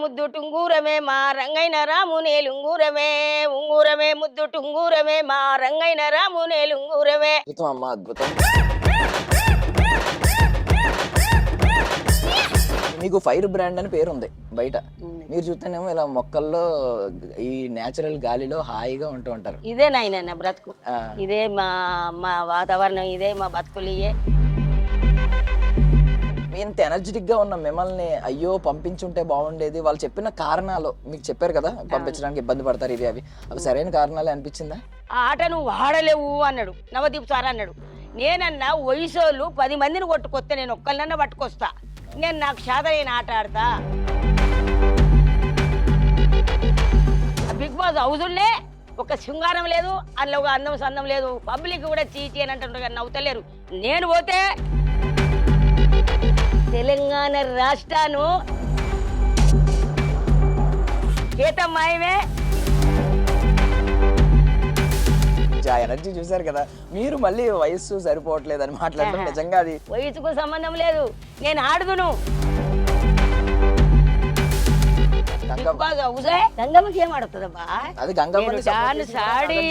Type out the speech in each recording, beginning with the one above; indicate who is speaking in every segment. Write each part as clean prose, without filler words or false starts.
Speaker 1: ముద్దు టుంగూరమే మా రంగైన రామునేలుంగూరమే ఉంగూరమే ముద్దు టుంగూరమే మా రంగైన రామునేలుంగూరమే.
Speaker 2: అద్భుతం అమ్మా, అద్భుతం. మీకు ఫైర్ బ్రాండ్ అని పేరు ఉంది బయట. మీరు చూస్తేనేమో ఇలా మొక్కల్లో ఈ నేచురల్ గాలిలో హాయిగా ఉంటూ ఉంటారు.
Speaker 1: ఇదే నాయన బ్రతుకు, ఇదే మా మా వాతావరణం, ఇదే మా బతుకులు. ఇయే
Speaker 2: ఇంత ఎనర్జెటిక్ గా ఉన్న మిమ్మల్ని అయ్యో పంపించుంటే బాగుండేది, వాళ్ళు చెప్పిన కారణాలు మీకు చెప్పారు కదా, పంపించడానికి ఇబ్బంది పడతారు ఇది అవి సరైన కారణాలే అనిపించిందా?
Speaker 1: ఆ ఆట నువ్వు వాడలేవు అన్నాడు నవదీప్ సార్ అన్నాడు. నేనన్నా వయసోళ్ళు 10 మందిని కొట్టుకొస్తే నేను ఒక్కళ్ళన్నా పట్టుకొస్తా, నేను నాకు శాతమైన ఆట ఆడతా. బిగ్ బాస్ హౌజుల్నే ఒక శృంగారం లేదు, అందులో ఒక అందం సందం లేదు, పబ్లిక్ కూడా చీచి అని అంటుంటారు కానీ నవ్వుతలేరు. నేను పోతే తెలంగాణ రాష్ట్రాను కేతమ్మాయమే.
Speaker 2: ఎనర్జీ చూసారు కదా మీరు, మళ్ళీ వయస్సు సరిపోవట్లేదు అని మాట్లాడడం నిజంగా అది
Speaker 1: వయసుకు సంబంధం లేదు, నేను ఆడుదును. గంగమ్మకి ఏం ఆడుతుందబ్బా,
Speaker 2: అది గంగమ్మ
Speaker 1: సాడి.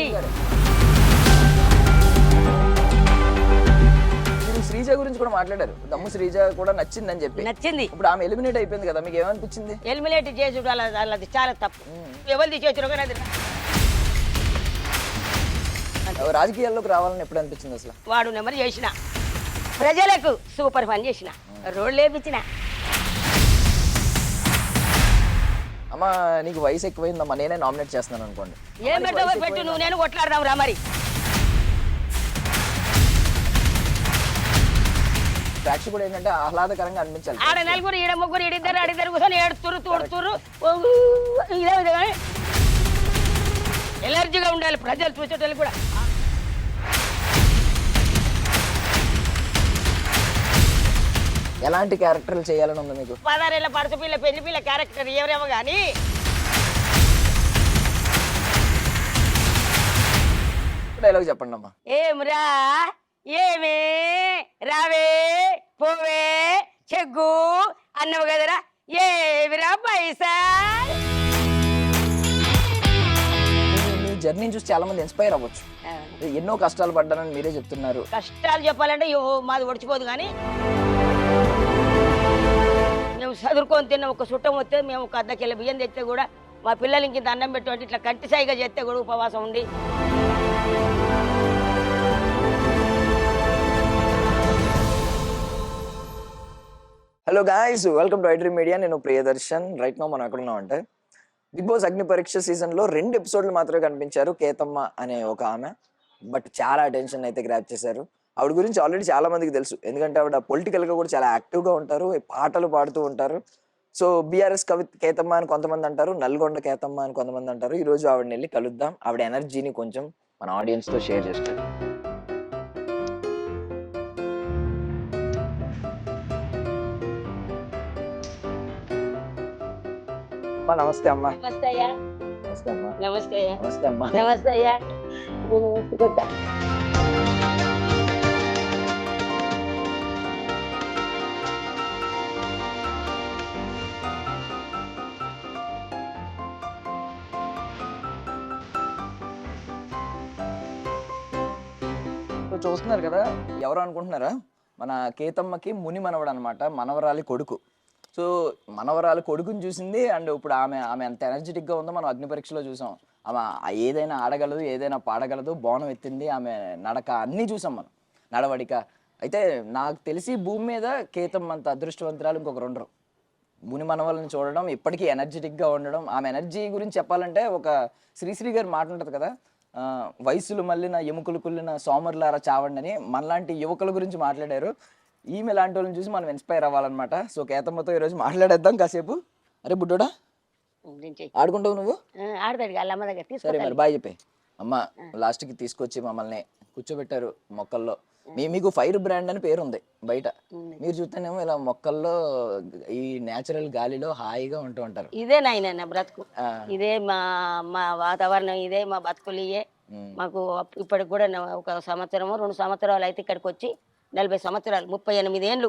Speaker 2: శ్రీజ గురించి కూడా మాట్లాడారు, దమ్ము శ్రీజ కూడా నచ్చిందని చెప్పి.
Speaker 1: నచ్చింది.
Speaker 2: ఇప్పుడు ఆమె ఎలిమినేట్ అయిపోయింది కదా, మీకు ఏమనిపించింది?
Speaker 1: ఎలిమినేట్ చేసుడు అది చాలా తప్పు. ఎవరు చేసారు
Speaker 2: రాజకీయాల్లోకి రావాలని ఎప్పుడు అనిపించింది అసలు?
Speaker 1: వాడు నెంబర్ చేసిన ప్రజలకు సూపర్ పని చేసిన, రోడ్లు వేపించిన.
Speaker 2: అమ్మా నీకు వయసు ఎక్కువైందమ్మా, నేనే నామినేట్ చేస్తున్నాను అనుకోండి.
Speaker 1: ఏం పెట్టవో పెట్టు, నువ్వు నేను కొట్లాడదాం రా. మరి
Speaker 2: ప్రేక్షకుడు ఏంటంటే ఆహ్లాదకరంగా అనిపించాలి.
Speaker 1: ఆడ నలుగురు, ఈడ ముగ్గురు, ఈడిద్దరు ఆడిద్దరు కూర్చొని ఏడుతురు తోడుతురు, ఇదే విధంగా ఎలర్జీగా ఉండాలి ప్రజలు చూసేటోళ్ళు కూడా.
Speaker 2: ఎలాంటి క్యారెక్టర్లు చేయాలని ఉంది మీకు?
Speaker 1: 16 ఏళ్ల పడస పిల్ల, పెళ్లి పిల్ల క్యారెక్టర్ ఎవరేమో కానీ
Speaker 2: డైలాగ్ చెప్పండి అమ్మా.
Speaker 1: ఏమిరా ఏమే రావే పోవే చెగ్గు అన్నవు కదరా, ఏమిరా పైసా.
Speaker 2: మీ జర్నీని చూసి చాలా మంది ఇన్స్పైర్ అవ్వచ్చు. ఎన్నో కష్టాలు పడ్డానని మీరే చెప్తున్నారు.
Speaker 1: కష్టాలు చెప్పాలంటే మాది ఒడిచిపోదు, కానీ మేము చదువుకొని తిన్న ఒక చుట్టం వస్తే మేము ఒక 1/2 కిలో బియ్యం తెస్తే కూడా మా పిల్లలకి ఇంత అన్నం పెట్టి ఇట్లా కంటి సాయిగా చేస్తే కూడా ఉపవాసం ఉండి.
Speaker 2: Hello guys, welcome to iDream media. నేను ప్రియదర్శన్. రైట్ నో మనం ఎక్కడున్నాం అంటే బిగ్ బాస్ అగ్ని పరీక్ష సీజన్లో 2 ఎపిసోడ్లు మాత్రమే కనిపించారు కేతమ్మ అనే ఒక ఆమె. బట్ చాలా అటెన్షన్ అయితే గ్రాప్ చేశారు. ఆవిడ గురించి ఆల్రెడీ చాలా మందికి తెలుసు, ఎందుకంటే ఆవిడ పొలిటికల్గా కూడా చాలా యాక్టివ్గా ఉంటారు, పాటలు పాడుతూ ఉంటారు. సో బీఆర్ఎస్ కవి కేతమ్మ అని కొంతమంది అంటారు, నల్గొండ కేతమ్మ అని కొంతమంది అంటారు. ఈరోజు ఆవిడని వెళ్ళి కలుద్దాం, ఆవిడ ఎనర్జీని కొంచెం మన ఆడియన్స్తో షేర్ చేస్తారు. నమస్తే అమ్మా.
Speaker 1: నమస్తే అయ్యా.
Speaker 2: నమస్తే అమ్మా.
Speaker 1: నమస్తే అయ్యా.
Speaker 2: నమస్తే అమ్మా.
Speaker 1: నమస్తే అయ్యా.
Speaker 2: చూస్తున్నారు కదా, ఎవరు అనుకుంటున్నారా? మన కేతమ్మకి ముని మనవడు అనమాట, మనవరాలి కొడుకు. సో మనవరాలు కొడుకుని చూసింది, అండ్ ఇప్పుడు ఆమె ఎంత ఎనర్జెటిక్గా ఉందో మనం అగ్ని పరీక్షలో చూసాం. ఆమె ఏదైనా ఆడగలదు, ఏదైనా పాడగలదు, బోనం ఎత్తింది, ఆమె నడక అన్నీ చూసాం మనం, నడవడిక. అయితే నాకు తెలిసి భూమి మీద కేతమ్మ అంత అదృష్టవంతురాలు ఇంకొకరు ఉండరు. ముని మనవల్ని చూడడం, ఇప్పటికీ ఎనర్జెటిక్గా ఉండడం. ఆమె ఎనర్జీ గురించి చెప్పాలంటే ఒక శ్రీశ్రీ గారు మాట ఉంటుంది కదా, వయసులు మళ్ళిన ఎముకలు కుళ్ళిన సోమరులారా చావండి అని. మనలాంటి యువకుల గురించి మాట్లాడారు. ఈమె లాంటి వాళ్ళని చూసి మనం ఇన్స్పైర్ అవ్వాలన్నమాట. సో కేతమ్మతో ఈరోజు మాట్లాడేద్దాం కాసేపు. అరే బుడ్డోడా, ఆడుకుంటావు నువ్వు?
Speaker 1: ఆడతాడు అమ్మ దగ్గర.
Speaker 2: సరే మరి బాయ్ చెప్పే. అమ్మ లాస్ట్కి తీసుకొచ్చి మమ్మల్ని కూర్చోబెట్టారు మొక్కల్లో. మీకు ఫైర్ బ్రాండ్ అని పేరు ఉంది బయట. మీరు చూస్తేనేమో ఇలా మొక్కల్లో ఈ నేచురల్ గాలిలో హాయిగా ఉంటూ ఉంటారు.
Speaker 1: ఇదే నాయన బ్రతుకు, ఇదే మా మా వాతావరణం, ఇదే మా బతుకులు. ఇయే మాకు ఇప్పటికి కూడా ఒక సంవత్సరము 2 సంవత్సరాలు అయితే ఇక్కడికి వచ్చి 40 సంవత్సరాలు, 38 ఏళ్ళు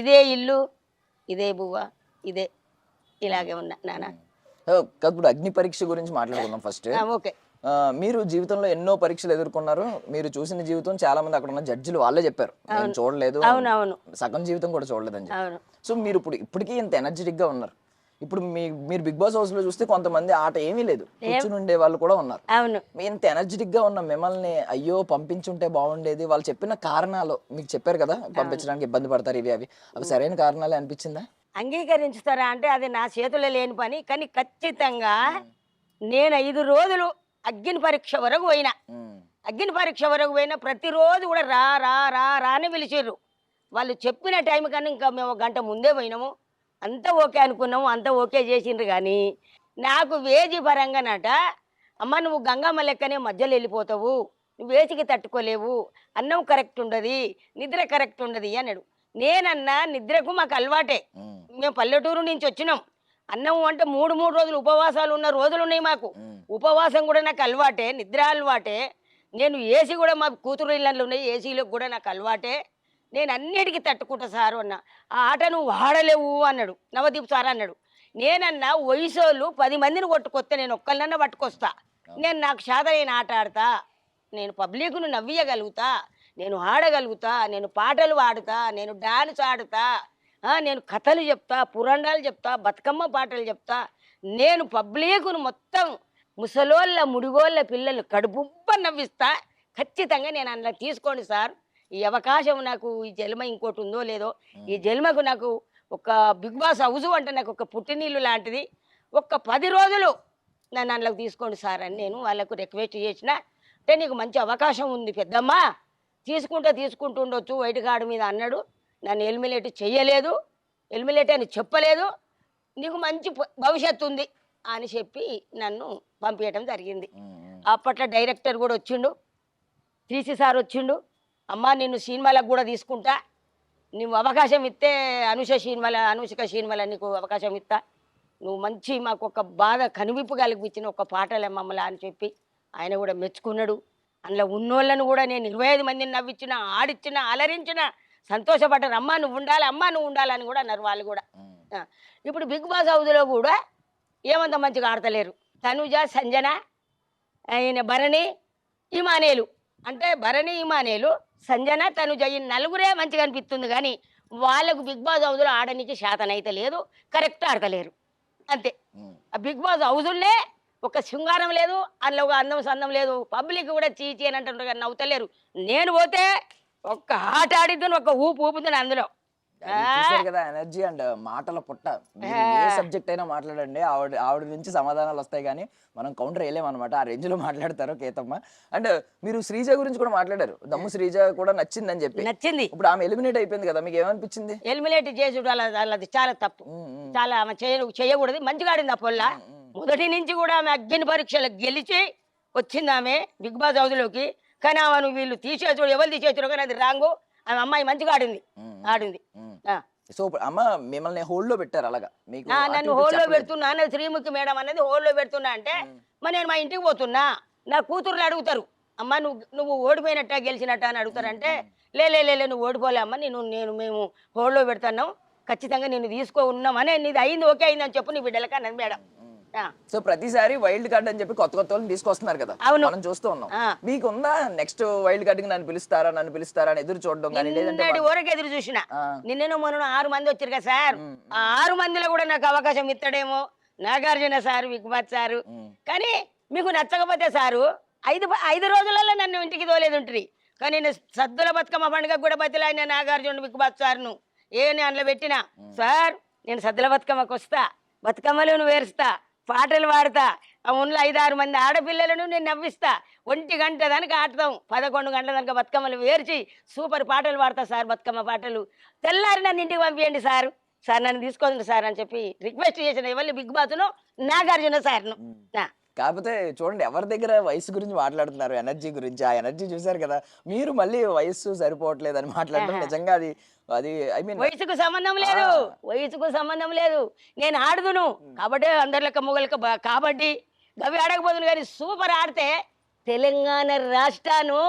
Speaker 1: ఇదే ఇల్లు, ఇదే బువ్వ, ఇదే ఇలాగే ఉన్నా నాన్న.
Speaker 2: ఇప్పుడు అగ్ని పరీక్ష గురించి మాట్లాడుకుందాం ఫస్ట్.
Speaker 1: ఓకే.
Speaker 2: మీరు జీవితంలో ఎన్నో పరీక్షలు ఎదుర్కొన్నారు. మీరు చూసిన జీవితం చాలా మంది అక్కడ ఉన్న జడ్జిలు వాళ్ళే చెప్పారు, నేను చూడలేదు,
Speaker 1: అవునవును.
Speaker 2: సగం జీవితం కూడా చూడలేదని చెప్పి.
Speaker 1: అవును.
Speaker 2: సో మీరు ఇప్పటికీ ఇంత ఎనర్జెటిక్ గా ఉన్నారు. ఇప్పుడు మీరు బిగ్ బాస్ హౌస్ లో చూస్తే కొంతమంది ఆట ఏమీ లేదు కూర్చుని ఉండే వాళ్ళు కూడా ఉన్నారు.
Speaker 1: అవును.
Speaker 2: ఇంత ఎనర్జెటిక్ గా ఉన్న మిమ్మల్ని అయ్యో పంపించుంటే బాగుండేది, వాళ్ళు చెప్పిన కారణాలు మీకు చెప్పారు కదా, పంపించడానికి ఇబ్బంది పడతారు ఇవి అవి సరైన కారణాలే అనిపించిందా?
Speaker 1: అంగీకరించుతారా అంటే అది నా చేతుల్లో లేని పని. కానీ ఖచ్చితంగా నేను 5 రోజులు అగ్ని పరీక్ష వరకు పోయినా. అగ్ని పరీక్ష వరకు పోయినా ప్రతిరోజు కూడా రా రా రా రా అని పిలిచిర్రు. వాళ్ళు చెప్పిన టైం కన్నా ఇంకా మేము 1 గంట ముందే పోయినాము. అంతా ఓకే అనుకున్నాము, అంతా ఓకే చేసిండ్రు. కానీ నాకు వేజీ పరంగానట, అమ్మ నువ్వు గంగమ్మ లెక్కనే మధ్యలో వెళ్ళిపోతావు, నువ్వు వేచికి తట్టుకోలేవు, అన్నం కరెక్ట్ ఉండదు, నిద్ర కరెక్ట్ ఉండదు అన్నాడు. నేనన్నా నిద్రకు మాకు అలవాటే, మేము పల్లెటూరు నుంచి వచ్చినాం. అన్నం అంటే 3 రోజులు ఉపవాసాలు ఉన్న రోజులు ఉన్నాయి మాకు. ఉపవాసం కూడా నాకు అలవాటే, నిద్ర అలవాటే. నేను ఏసీ కూడా మా కూతురు ఇళ్ళల్లో ఉన్నాయి, ఏసీలకు కూడా నాకు అలవాటే. నేను అన్నిటికీ తట్టుకుంటా సారు అన్న. ఆ ఆట నువ్వు ఆడలేవు అన్నాడు నవదీప్ సార్ అన్నాడు. నేనన్నా వయసోళ్ళు 10 మందిని కొట్టుకొస్తే నేను ఒక్కళ్ళన్నా పట్టుకొస్తా. నేను నాకు శాతమైన ఆట ఆడతా, నేను పబ్లిక్ను నవ్వియగలుగుతా, నేను ఆడగలుగుతా, నేను పాటలు పాడుతా, నేను డాన్స్ ఆడుతా, నేను కథలు చెప్తా, పురాణాలు చెప్తా, బతుకమ్మ పాటలు చెప్తా. నేను పబ్లిక్ను మొత్తం ముసలోళ్ళ ముడిగోళ్ళ పిల్లలు కడుపుబ్బ నవ్విస్తా. ఖచ్చితంగా నేను అందులో తీసుకోండి సార్, ఈ అవకాశం నాకు ఈ జన్మ ఇంకోటి ఉందో లేదో, ఈ జన్మకు నాకు ఒక బిగ్ బాస్ హౌస్ అంటే నాకు ఒక పుట్టినీళ్ళు లాంటిది. ఒక్క 10 రోజులు నన్ను అందులోకి తీసుకోండి సార్ అని నేను వాళ్ళకు రిక్వెస్ట్ చేసిన. అంటే నీకు మంచి అవకాశం ఉంది పెద్దమ్మ, తీసుకుంటూ ఉండొచ్చు వైట్ కార్డు మీద అన్నాడు. నన్ను ఎలిమినేట్ చెయ్యలేదు, ఎలిమినేట్ అని చెప్పలేదు, నీకు మంచి భవిష్యత్తు ఉంది అని చెప్పి నన్ను పంపించడం జరిగింది. అప్పట్లో డైరెక్టర్ కూడా వచ్చిండు, 3C సార్ వచ్చిండు. అమ్మ నిన్ను సినిమాలకు కూడా తీసుకుంటా, నువ్వు అవకాశం ఇస్తే అనుష్క సినిమాల నీకు అవకాశం ఇస్తా, నువ్వు మంచి మాకు ఒక బాధ కనువిప్పు కలిపించిన ఒక పాటలే మమ్మల్ని అని చెప్పి ఆయన కూడా మెచ్చుకున్నాడు. అందులో ఉన్నోళ్ళను కూడా నేను 25 మందిని నవ్వించిన, ఆడిచ్చిన, అలరించిన, సంతోషపడ్డారు. అమ్మ నువ్వు ఉండాలి, అమ్మ నువ్వు ఉండాలని కూడా అన్నారు వాళ్ళు కూడా. ఇప్పుడు బిగ్ బాస్ హౌస్లో కూడా ఏమంత మంచిగా ఆడతలేరు. తనుజ, సంజన, ఆయన భరణి, ఇమానేలు, అంటే భరణి, ఇమానేలు, సంజన, తనుజ ఈ 4గురే మంచిగా అనిపిస్తుంది. కానీ వాళ్ళకు బిగ్ బాస్ హౌస్లో ఆడడానికి శాతనైతే లేదు, కరెక్ట్ ఆడతలేరు అంతే. ఆ బిగ్ బాస్ హౌజుల్నే ఒక శృంగారం లేదు, అందులో ఒక అందం సందం లేదు. పబ్లిక్ కూడా చీచి అని అంటుంటారు కానీ నవ్వుతలేరు. నేను పోతే ఒక్క ఆట ఆడిద్దాను, ఒక్క ఊపు ఊపుతుంది అందులో.
Speaker 2: చూసారు కదా ఎనర్జీ అండ్ మాటల పుట్ట. ఏ సబ్జెక్ట్ అయినా మాట్లాడండి, ఆవిడ నుంచి సమాధానాలు వస్తాయి కానీ మనం కౌంటర్ వేయలేమన్నమాట. ఆ రేంజ్ లో మాట్లాడతారు కేతమ్మ. అండ్ మీరు శ్రీజ గురించి కూడా మాట్లాడారు, దమ్ము శ్రీజ కూడా నచ్చిందని చెప్పి. నచ్చింది. ఇప్పుడు ఆమె ఎలిమినేట్ అయిపోయింది కదా, మీకు ఏమనిపించింది? ఎలిమినేట్ చేసుడు అది చాలా తప్పు, చాలా ఆమె చేయకూడదు. మంచిగా ఆడింది ఆ పొల్ల. మొదటి నుంచి కూడా ఆమె అగ్ని పరీక్షలు గెలిచి వచ్చింది ఆమె బిగ్ బాస్ హౌస్లోకి. కానీ ఆమెను వీళ్ళు తీసేసాడు, ఎవరు తీసేసారు కానీ అది రాంగు. ఆమె అమ్మాయి మంచిగా ఆడింది. సో అమ్మ మిమ్మల్ని హోల్డ్ లో పెట్టారు అలాగా, నన్ను హోల్డ్ లో పెడుతున్నా, శ్రీముఖి మేడం అనేది హోల్డ్ లో పెడుతున్నా అంటే మరి నేను మా ఇంటికి పోతున్నా, నా కూతుర్లు అడుగుతారు అమ్మ నువ్వు ఓడిపోయినట్ట గెలిచినట్ట అని అడుగుతారంటే లే నువ్వు ఓడిపోలే అమ్మ, మేము హోల్డ్ లో పెడుతున్నాం, ఖచ్చితంగా నేను తీసుకో ఉన్నామని, నీది అయింది ఓకే అయింది అని చెప్పు నీ బిడ్డలకి అన్నది మేడం. సో ప్రతిసారి వైల్డ్ కార్డ్ అని చెప్పి కొత్త వాళ్ళని తీసుకొస్తున్నారు కదా, మనం చూస్తూ ఉన్నాం. మీకుందా నెక్స్ట్ వైల్డ్ కార్డ్ కి నన్ను పిలుస్తారా అని ఎదురు చూడడం కానీ? వరకు ఎదురు చూసిన. నిన్న మొన్న 6 మంది వచ్చారు కదా సార్, ఆ 6 మందిలో కూడా నాకు అవకాశం ఇస్తాడేమో Nagarjuna sir, big boss sir. కానీ మీకు నచ్చకపోతే సారు 5 రోజులలో నన్ను ఇంటికి తోలేదుంటుంది. కానీ నేను సద్దుల బతుకమ్మ పండుగ కూడా బతిలాయిన నాగార్జున, బిగ్ బాస్ సార్ను అందులో పెట్టినా, సార్ నేను సద్దుల బతుకమ్మకు వస్తా, బతుకమ్మలను వేరుస్తా, పాటలు పాడతా, ఉన్న 5-6 మంది ఆడపిల్లలను నేను నవ్విస్తా, 1 గంట దానికి ఆడతాం, 11 గంటల దానికి బతుకమ్మలు వేర్చి సూపర్ పాటలు పాడతా సార్, బతుకమ్మ పాటలు. తెల్లారి నన్ను ఇంటికి పంపించండి సార్ నన్ను తీసుకోండి సార్ అని చెప్పి రిక్వెస్ట్ చేసిన ఎవరు బిగ్ బాస్ను నాగార్జున సార్ను. కాకపోతే చూడండి ఎవరి దగ్గర వయసు గురించి మాట్లాడుతున్నారు, ఎనర్జీ గురించి. ఆ ఎనర్జీ చూసారు కదా మీరు. మళ్ళీ వయసు సరిపోవట్లేదు అని మాట్లాడడం నిజంగా అది ఐ మీన్ వయసుకు సంబంధం లేదు. నేను ఆడుదును కాబట్టి అందరిలక మొగలక కాబట్టి గవి ఆడకపోదును. కానీ సూపర్ ఆడితే తెలంగాణ రాష్ట్రాన్ని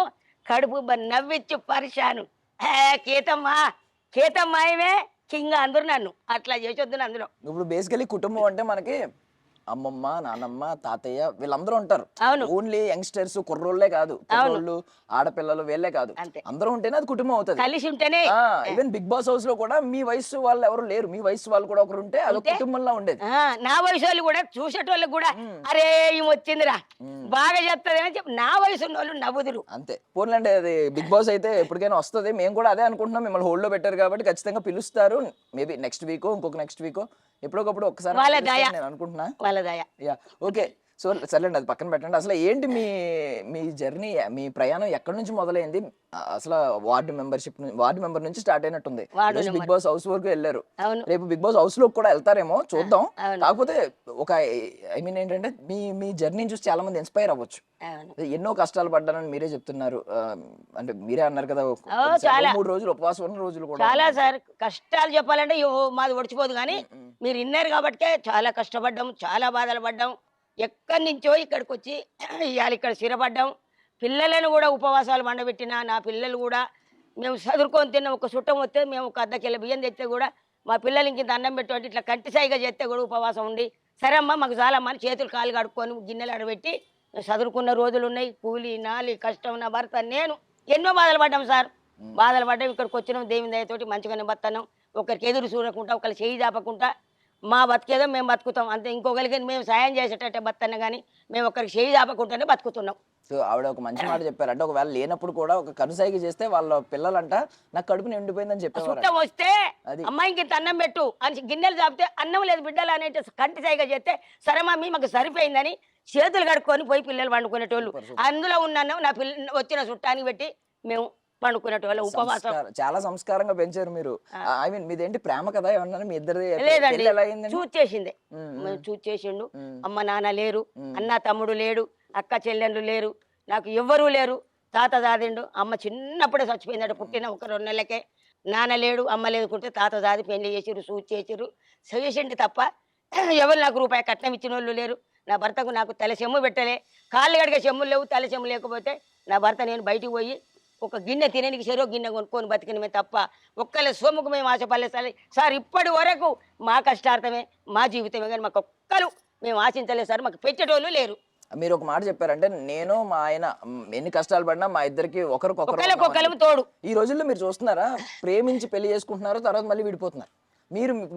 Speaker 2: కడుపు నవ్విచ్చు పరిశాను. కేతమ్మ ఏమే
Speaker 1: కింగ్ అందరు నన్ను అట్లా చేసొద్దు అందులో.
Speaker 2: ఇప్పుడు బేసికలీ కుటుంబం అంటే మనకి అమ్మమ్మ, నానమ్మ, తాతయ్య వీళ్ళందరూ ఉంటారు.
Speaker 1: అవును.
Speaker 2: ఓన్లీ యంగ్స్టర్స్, కుర్రోళ్ళే కాదు, కుర్రోళ్ళు, ఆడపిల్లలు వీళ్ళే కాదు,
Speaker 1: అంతే.
Speaker 2: అందరూ ఉంటేనే అది కుటుంబం అవుతుంది.
Speaker 1: కలిసి ఉంటేనే.
Speaker 2: ఈవెన్ బిగ్ బాస్ హౌస్ లో కూడా మీ వయసు వాళ్ళు ఎవరు లేరు, మీ వయసు వాళ్ళు కూడా ఒకరు ఉంటే అది కుటుంబంలో ఉండేది.
Speaker 1: నా వయసు వాళ్ళు కూడా చూసేటోళ్ళకి కూడా అరే ఈమె వచ్చిందిరా బాగా చెప్తుంది అని చెప్పి నా వయసు ఉన్న వాళ్ళు నవ్వుదురు.
Speaker 2: అంతే. పోన్లంటే అది బిగ్ బాస్ అయితే ఎప్పటికైనా వస్తుంది. మేము కూడా అదే అనుకుంటున్నాం. మిమ్మల్ని హోల్డ్ లో పెట్టారు కాబట్టి ఖచ్చితంగా పిలుస్తారు. మేబీ నెక్స్ట్ వీక్, ఇంకొక నెక్స్ట్ వీక్, ఎప్పుడొకప్పుడు ఒకసారి
Speaker 1: వాళ్ళ దయ.
Speaker 2: నేను అనుకుంటున్నా.
Speaker 1: వాళ్ళ దయ.
Speaker 2: Yeah, okay. సో సర్లేండి, అది పక్కన పెట్టండి. అసలు ఏంటి మీ మీ జర్నీ, మీ ప్రయాణం ఎక్కడి నుంచి మొదలైంది? అసలు వార్డు మెంబర్ నుంచి స్టార్ట్ అయినట్టుంది. బిగ్ బాస్ హౌస్ వరకు వెళ్ళారు.
Speaker 1: అవును.
Speaker 2: రేపు బిగ్ బాస్ హౌస్ లో కూడా వెళ్తారేమో, చూద్దాం.
Speaker 1: అవును.
Speaker 2: కాకపోతే ఒక ఐ మీన్ ఏంటంటే మీ జర్నీని చూసి చాలా మంది ఇన్స్పైర్ అవ్వచ్చు.
Speaker 1: అవును.
Speaker 2: ఎన్నో కష్టాలు పడ్డానని మీరే చెప్తున్నారు. అంటే మీరే అన్నారు కదా,
Speaker 1: చాలా.
Speaker 2: 3 రోజులు ఉపవాసం ఉన్న రోజులు కూడా.
Speaker 1: చాలా సార్ కష్టాలు చెప్పాలంటే మాది ఒడిచిపోదు కానీ మీరు విన్నారు కాబట్టే చాలా కష్టపడ్డాం, చాలా బాధలు పడ్డాం. ఎక్కడి నుంచో ఇక్కడికి వచ్చి ఇవాళ ఇక్కడ స్థిరపడ్డాం. పిల్లలను కూడా ఉపవాసాలు మండబెట్టిన నా పిల్లలు కూడా మేము చదువుకొని తిన్న ఒక చుట్టం వస్తే మేము ఒక అర్ధ బియ్యం తెస్తే కూడా మా పిల్లలు ఇంత అన్నం పెట్టి ఇట్లా కంటి సాయిగా చేస్తే కూడా ఉపవాసం ఉండి సరే అమ్మ మాకు చాలమ్మా అని చేతులు కాలు కడుక్కొని గిన్నెలు ఆడబెట్టి చదువుకున్న రోజులు ఉన్నాయి. కూలి నాలి కష్టం నా భర్త నేను ఎన్నో బాధలు పడ్డాం సార్. బాధలు పడ్డాం. ఇక్కడికి వచ్చినాం దేవుని దయతోటి మంచిగానే బతున్నాం. ఒకరికి ఎదురు చూడకుండా ఒకరు చేయి దాపకుండా మా బతికేదో మేము బతుకుతాం అంతే. ఇంకొకరికి మేము సాయం చేసేటట్టే బతున్నా కానీ మేము ఒకరికి చేయి దాపకుండానే బతుకుతున్నాం.
Speaker 2: సో ఆవిడ ఒక మంచి మాట చెప్పారు. అంటే ఒకవేళ లేనప్పుడు కూడా ఒక కనుసాగి చేస్తే వాళ్ళ పిల్లలంట నాకు కడుపు నిండిపోయిందని చెప్పేవారు.
Speaker 1: చుట్టం వస్తే అమ్మాయికి ఇంత అన్నం పెట్టు అని గిన్నెలు చాపితే అన్నం లేదు బిడ్డలు అనేటి కంటి సాయిగా చేస్తే సరే మమ్మీ మాకు సరిపోయిందని చేతులు కడుక్కొని పోయి పిల్లలు వండుకునేటోళ్ళు. అందులో ఉన్న అన్నం నా వచ్చిన చుట్టానికి పెట్టి మేము పండుకునేటోళ్ళు. ఉపవాసం
Speaker 2: చాలా సంస్కారంగా పెంచారు మీరు. ఐ మీన్ మీదేంటి ప్రేమ కదా ఏమన్నా? మీ ఇద్దరు
Speaker 1: లేదండి, చూస్ చేసిందే. చూస్ చేసిండు. అమ్మ నాన్న లేరు, అన్న తమ్ముడు లేడు, అక్క చెల్లెండ్రు లేరు, నాకు ఎవ్వరూ లేరు. తాత దాదిండు. అమ్మ చిన్నప్పుడే చచ్చిపోయిందట, పుట్టిన ఒక 2 నెలలకే. నాన్న లేడు, అమ్మ లేదుకుంటే తాత దాది పెళ్లి చేసిర్రు, చూస్ చేసిర్రు, చేసిండి తప్ప ఎవరు నాకు రూపాయి కట్నం ఇచ్చిన వాళ్ళు లేరు. నా భర్తకు నాకు తల చెమ్ము పెట్టలే, కాళ్ళు గడిగే చెమ్ములు లేవు. తల చెమ్ము లేకపోతే నా భర్త నేను బయటికి పోయి ఒక గిన్నె తినేనికి చెరో గిన్నె కొనుక్కొని బతికినమే తప్ప ఒక్కళ్ళ సొమ్ముకు మేము ఆశపడలేదు సార్. ఇప్పటి వరకు మా కష్టార్థమే మా జీవితమే కానీ మాకు ఒక్కరు మేము ఆశించలేదు సార్. మాకు పెట్టేటోళ్ళు లేరు.
Speaker 2: మీరు ఒక మాట చెప్పారంటే నేను మా ఆయన ఎన్ని కష్టాలు పడినా మా ఇద్దరికి
Speaker 1: ఒకరికొకరు తోడు.
Speaker 2: ఈ రోజుల్లో మీరు చూస్తున్నారా, ప్రేమించి పెళ్లి చేసుకుంటున్నారు, తర్వాత మళ్ళీ విడిపోతున్నారు.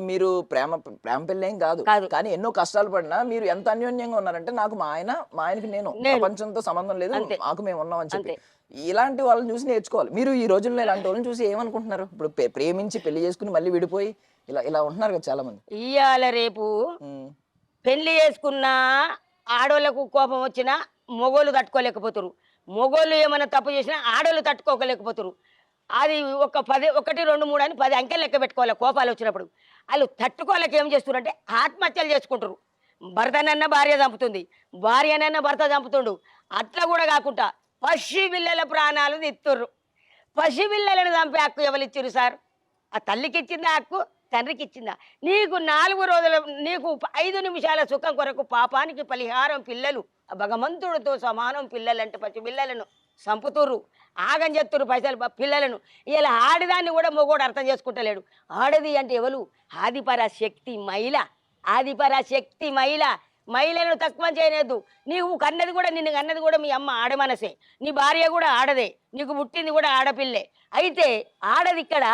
Speaker 2: మీరు ప్రేమ పెళ్ళి ఏం కాదు కానీ ఎన్నో కష్టాలు పడినా మీరు ఎంత అన్యోన్యంగా ఉన్నారంటే నాకు మా ఆయనకి నేను ప్రపంచంతో సంబంధం లేదు, మాకు మేము ఉన్నాం అని చెప్పి ఇలాంటి వాళ్ళని చూసి నేర్చుకోవాలి. మీరు ఈ రోజుల్లో ఇలాంటి వాళ్ళని చూసి ఏమనుకుంటున్నారు? ఇప్పుడు ప్రేమించి పెళ్లి చేసుకుని మళ్ళీ విడిపోయి ఇలా ఉంటున్నారు కదా చాలా మంది.
Speaker 1: ఇవాళ రేపు పెళ్లి చేసుకున్న ఆడోళ్ళకు కోపం వచ్చినా మొగోళ్ళు తట్టుకోలేకపోతారు. మొగోళ్ళు ఏమైనా తప్పు చేసినా ఆడోళ్ళు తట్టుకోలేకపోతారు. అది ఒక 1, 2, 3 అని 10 అంకెలు లెక్క పెట్టుకోవాలి. కోపాలు వచ్చినప్పుడు వాళ్ళు తట్టుకోలేక ఏం చేస్తున్నారంటే ఆత్మహత్యలు చేసుకుంటారు. భర్తనన్నా భార్య చంపుతుంది, భార్యనన్నా భర్త చంపుతుండు. అట్లా కూడా కాకుండా పసి పిల్లల ప్రాణాలు తిత్తుర్రు. పసి పిల్లలను చంపే హక్కు ఎవరు ఇచ్చిర్రు సార్? ఆ తల్లికి ఇచ్చిందా హక్కు, తండ్రికి ఇచ్చిందా? నీకు 4 రోజుల నీకు 5 నిమిషాల సుఖం కొరకు పాపానికి పరిహారం పిల్లలు. భగవంతుడితో సమానం పిల్లలంటే పసి పిల్లలను చంపుతుర్రు, ఆగం చేస్తుర్రు పైసలు పిల్లలను. ఇలా ఆడిదాన్ని కూడా మొగోడు అర్థం చేసుకుంటలేడు. ఆడది అంటే ఎవరు? ఆదిపరాశక్తి మహిళ, ఆదిపరాశక్తి మహిళ. మహిళలను తక్కువ చేయలేదు. నీవు కన్నది కూడా, నిన్ను కన్నది కూడా మీ అమ్మ ఆడమనసే, నీ భార్య కూడా ఆడదే, నీకు పుట్టింది కూడా ఆడపిల్లే. అయితే ఆడది ఇక్కడ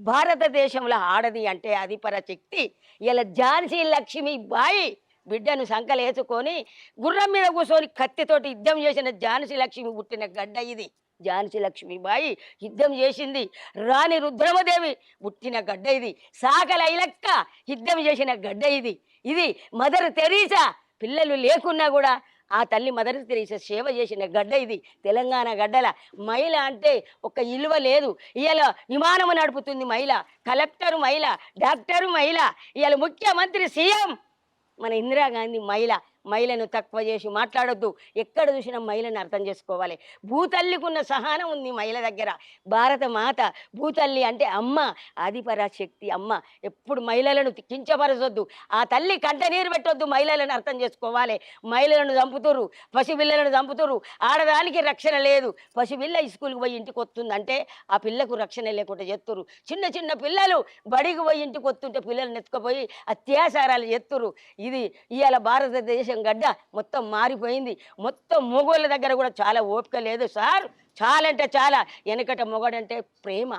Speaker 1: భారతదేశంలో ఆడది అంటే ఆదిపరాశక్తి. ఇలా ఝాన్సీ లక్ష్మీబాయి బిడ్డను సంకలేసుకొని గుర్రం మీద కూర్చొని కత్తితోటి యుద్ధం చేసిన ఝాన్సీ లక్ష్మి పుట్టిన గడ్డ ఇది. ఝాన్సీ లక్ష్మీబాయి యుద్ధం చేసింది. రాణి రుద్రమదేవి పుట్టిన గడ్డ ఇది. సాకల ఐలక్క యుద్ధం చేసిన గడ్డ ఇది. ఇది మదర్ తెరీసా పిల్లలు లేకున్నా కూడా ఆ తల్లి మదర్ తెరీసా సేవ చేసిన గడ్డ ఇది. తెలంగాణ గడ్డల మహిళ అంటే ఒక ఇలువ లేదు. ఇవాళ విమానము నడుపుతుంది మహిళ, కలెక్టరు మహిళ, డాక్టరు మహిళ, ఇవాళ ముఖ్యమంత్రి సీఎం మన ఇందిరాగాంధీ మహిళ. మహిళను తక్కువ చేసి మాట్లాడొద్దు. ఎక్కడ చూసినా మహిళను అర్థం చేసుకోవాలి. భూతల్లికి ఉన్న సహనం ఉంది మహిళ దగ్గర. భారత మాత భూతల్లి అంటే అమ్మ, ఆదిపరాశక్తి అమ్మ. ఎప్పుడు మహిళలను కించపరచొద్దు. ఆ తల్లి కంట నీరు పెట్టొద్దు. మహిళలను అర్థం చేసుకోవాలి. మహిళలను చంపుతురు, పసిపిల్లలను చంపుతురు. ఆడదానికి రక్షణ లేదు. పసిపిల్ల స్కూల్కి పోయి ఇంటికి వస్తుందంటే ఆ పిల్లకు రక్షణ లేకుండా చేస్తురు. చిన్న చిన్న పిల్లలు బడికి పోయి ఇంటికి వస్తుంటే పిల్లల్ని ఎత్తుకుపోయి అత్యాచారాలు చేస్తురు. ఇది ఇవాళ భారతదేశం గడ్డ మొత్తం మారిపోయింది. మొత్తం మొగోళ్ళ దగ్గర కూడా చాలా ఓపిక లేదు సార్. చాలా అంటే చాలా. వెనకట మొగడంటే ప్రేమ,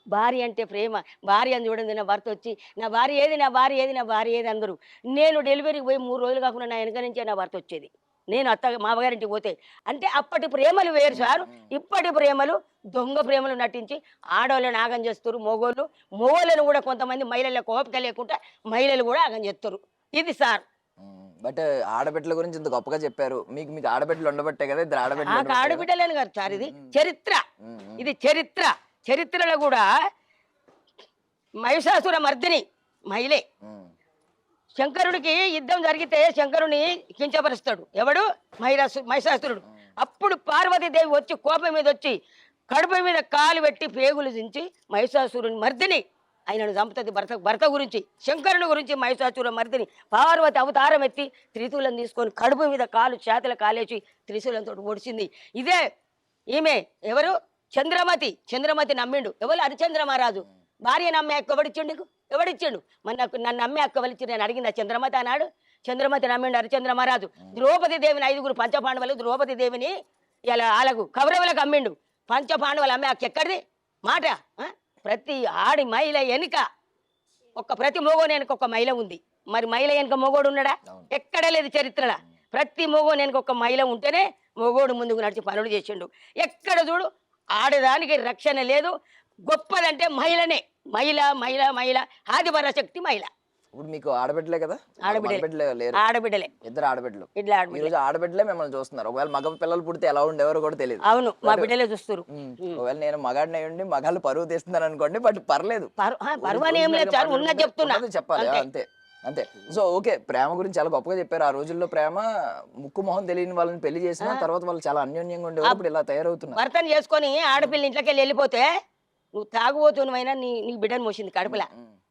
Speaker 1: భార్య అంటే ప్రేమ. భార్య అని చూడండి, నా భర్త వచ్చి నా భార్య ఏది, నా భార్య ఏది, నా భార్య ఏది అందరూ. నేను డెలివరీకి పోయి 3 రోజులు కాకుండా నా వెనక నుంచే నా భర్త వచ్చేది. నేను మామగారింటికి పోతే. అంటే అప్పటి ప్రేమలు వేరు సార్. ఇప్పటి ప్రేమలు దొంగ ప్రేమలు నటించి ఆడవాళ్ళని ఆగం చేస్తారు. మొగోళ్ళను కూడా కొంతమంది మహిళలకు ఓపిక లేకుండా మహిళలు కూడా ఆగం చేస్తారు. ఇది సార్.
Speaker 2: బట్ ఆడబిడ్డల గురించి ఇంత గొప్పగా చెప్పారు. మీకు ఆడబిడ్డలు ఉండబట్టే కదా ఇద్దరు ఆడబిడ్డలు.
Speaker 1: నాకు ఆడబిడ్డలేను గారు సార్. ఇది చరిత్ర. ఇది చరిత్ర. చరిత్రలో కూడా మహిషాసుర మర్దిని మహిళే. శంకరుడికి యుద్ధం జరిగితే శంకరుని కించపరుస్తాడు ఎవడు? మహిషాసురుడు. అప్పుడు పార్వతీదేవి వచ్చి కోపం మీద వచ్చి కడుపు మీద కాలు పెట్టి పేగులు దించి మహిషాసురుని మర్దిని ఆయనను చంపుతుంది. భర్త గురించి, శంకరుని గురించి మహిషాసుర మర్దిని పార్వతి అవతారం ఎత్తి త్రిశూలం తీసుకొని కడుపు మీద కాలు చేతుల కాలేసి త్రిశూలంతో పొడిచింది. ఇదే ఈమె ఎవరు? చంద్రమతి నమ్మిండు. ఎవరు? హరిశ్చంద్ర మహారాజు భార్య నమ్మే అక్క ఎవడిచ్చిండు? నన్ను అమ్మే అక్క వలిచి నేను అడిగింది చంద్రమతి అన్నాడు. చంద్రమతి నమ్మిండు హరిశ్చంద్ర మహారాజు. ద్రౌపది దేవిని 5 పంచపాండవులు ద్రౌపది దేవిని ఇలా వాళ్ళకు కౌరవులకు అమ్మిండు. పంచపాండవులు అమ్మే అక్క ఎక్కడిది మాట? ప్రతి ఆడి మహిళ వెనుక ప్రతి మొగోని వెనుక ఒక మహిళ ఉంది. మరి మహిళ వెనుక మొగోడు ఉన్నాడా? ఎక్కడ లేదు చరిత్రలో. ప్రతి మొగోని వెనుక ఒక మహిళ ఉంటేనే మొగోడు ముందుకు నడిచి పనులు చేసిండు. ఎక్కడ చూడు ఆడదానికి రక్షణ లేదు. గొప్పదంటే మహిళనే. మహిళ ఆదిపరాశక్తి మహిళ.
Speaker 2: ఇప్పుడు మీకు ఆడబిడ్డలే కదా?
Speaker 1: ఆడబిడ్డలే.
Speaker 2: ఇద్దరు ఆడబిడ్డలు. ఈ రోజు ఆడబిడ్డలే మిమ్మల్ని చూస్తున్నారు. ఒకవేళ మగ పిల్లలు పుడితే ఎలా ఉండేవారో కూడా తెలియదు.
Speaker 1: అవును, మా బిడ్డలే చూస్తారు.
Speaker 2: ఒకవేళ నేను మగాడిని అయ్యండి మగాళ్ళు పరువు తీస్తున్నారు అనుకోండి, బట్ పర్లేదు.
Speaker 1: పరువు అని ఏం లేదు సార్, ఉన్న చెప్తున్నా
Speaker 2: చెప్పాలి అంతే. సో ఓకే, ప్రేమ గురించి చాలా గొప్పగా చెప్పారు. ఆ రోజుల్లో ప్రేమ ముక్కు మొహం తెలియని వాళ్ళని పెళ్లి చేసిన తర్వాత వాళ్ళు చాలా అన్యోన్యంగా ఉండేవారు. ఇప్పుడు ఇలా తయారవుతున్నారు.
Speaker 1: భర్తను చేసుకొని ఆడపిల్ల ఇంట్లోకి వెళ్ళిపోతే నువ్వు తాగుబోతున్నవైనా నీ బిడ్డను మోసింది కడుపులా.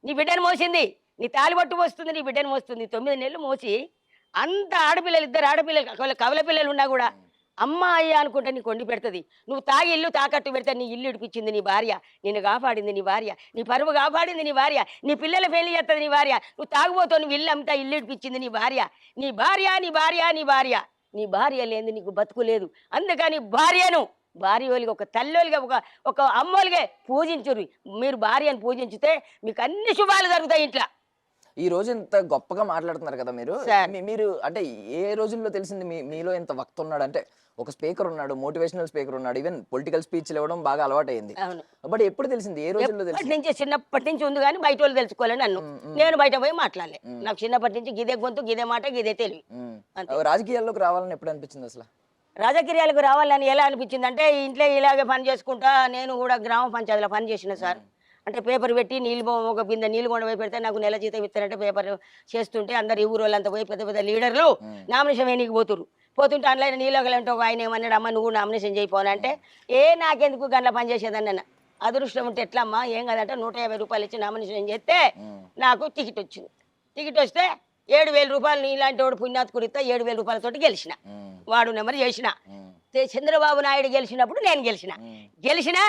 Speaker 1: నీ బిడ్డను మోసింది, నీ తాలిబొట్టు మోస్తుంది, నీ బిడ్డను మోస్తుంది. 9 నెలలు మోసి అంత ఆడపిల్లలు, 2 ఆడపిల్లలు కవల పిల్లలు ఉన్నా కూడా అమ్మ అయ్యా అనుకుంటే నీకు వండి పెడుతుంది. నువ్వు తాగి ఇల్లు తాకట్టు పెడితే నీ ఇల్లు ఇడిపించింది నీ భార్య, నిన్ను కాపాడింది నీ భార్య, నీ పరువు కాపాడింది నీ భార్య, నీ పిల్లల పెళ్లి చేస్తుంది నీ భార్య. నువ్వు తాగుబోతావు, నువ్వు ఇల్లు అమ్ముతా ఇల్లు ఇడిపించింది నీ భార్య. నీ భార్య లేదు నీకు బతుకు లేదు. అందుకని భార్యోలిగా ఒక తల్లోలిగా ఒక అమ్మోలిగా పూజించురు. మీరు భార్యను పూజించితే మీకు అన్ని శుభాలు జరుగుతాయి ఇంట్లో.
Speaker 2: ఈ రోజు ఇంత గొప్పగా మాట్లాడుతున్నారు కదా మీరు అంటే ఏ రోజుల్లో తెలిసింది మీలో ఇంత వక్త ఉన్నాడు? అంటే ఒక స్పీకర్ ఉన్నాడు, మోటివేషనల్ స్పీకర్ ఉన్నాడు, ఈవెన్ పొలిటికల్ స్పీచ్ ఇవ్వడం బాగా అలవాటైంది. బట్ ఎప్పుడు తెలిసింది? ఏ రోజుల్లో తెలిసింది?
Speaker 1: చిన్నప్పటి నుంచి ఉంది కానీ బయట వాళ్ళు తెలుసుకోవాలి నన్ను. నేను బయట పోయి మాట్లాడలే. నాకు చిన్నప్పటి నుంచి గిదే గొంతు, గిదే మాట, గిదే తెలివి.
Speaker 2: రాజకీయాల్లోకి రావాలని ఎప్పుడు అనిపించింది అసలు?
Speaker 1: రాజకీయాలకు రావాలని ఎలా అనిపించింది అంటే, ఇంట్లో ఇలాగే పని చేసుకుంటా నేను కూడా గ్రామ పంచాయతీలో పని చేసిన సార్. అంటే పేపర్ పెట్టి ఒక బిందె నీళ్ళు కొండ పోయి పెడితే నాకు నెల జీతం ఇస్తారంటే పేపర్ చేస్తుంటే అందరు ఊరు వాళ్ళంతా పోయి పెద్ద పెద్ద లీడర్లు నామినేషన్ వేయనీకి పోతుంటే అందులో నీళ్ళగలంటే ఒక ఆయన ఏమన్నాడు, అమ్మ నువ్వు నామినేషన్ చేయిపోనంటే నాకెందుకు గంటల పని చేసేదాన్ని అన్న. అదృష్టం ఉంటే ఎట్లమ్మా ఏం కదంటే 150 రూపాయలు ఇచ్చి నామినేషన్ చేస్తే నాకు టికెట్ వచ్చింది. టికెట్ వస్తే 7,000 రూపాయలు నీలాంటి వాడు పుణ్యాత్కుడు ఇస్తా 7,000 రూపాయలతోటి గెలిచిన. వాడు నెంబర్ చేసిన. చంద్రబాబు నాయుడు గెలిచినప్పుడు నేను గెలిచిన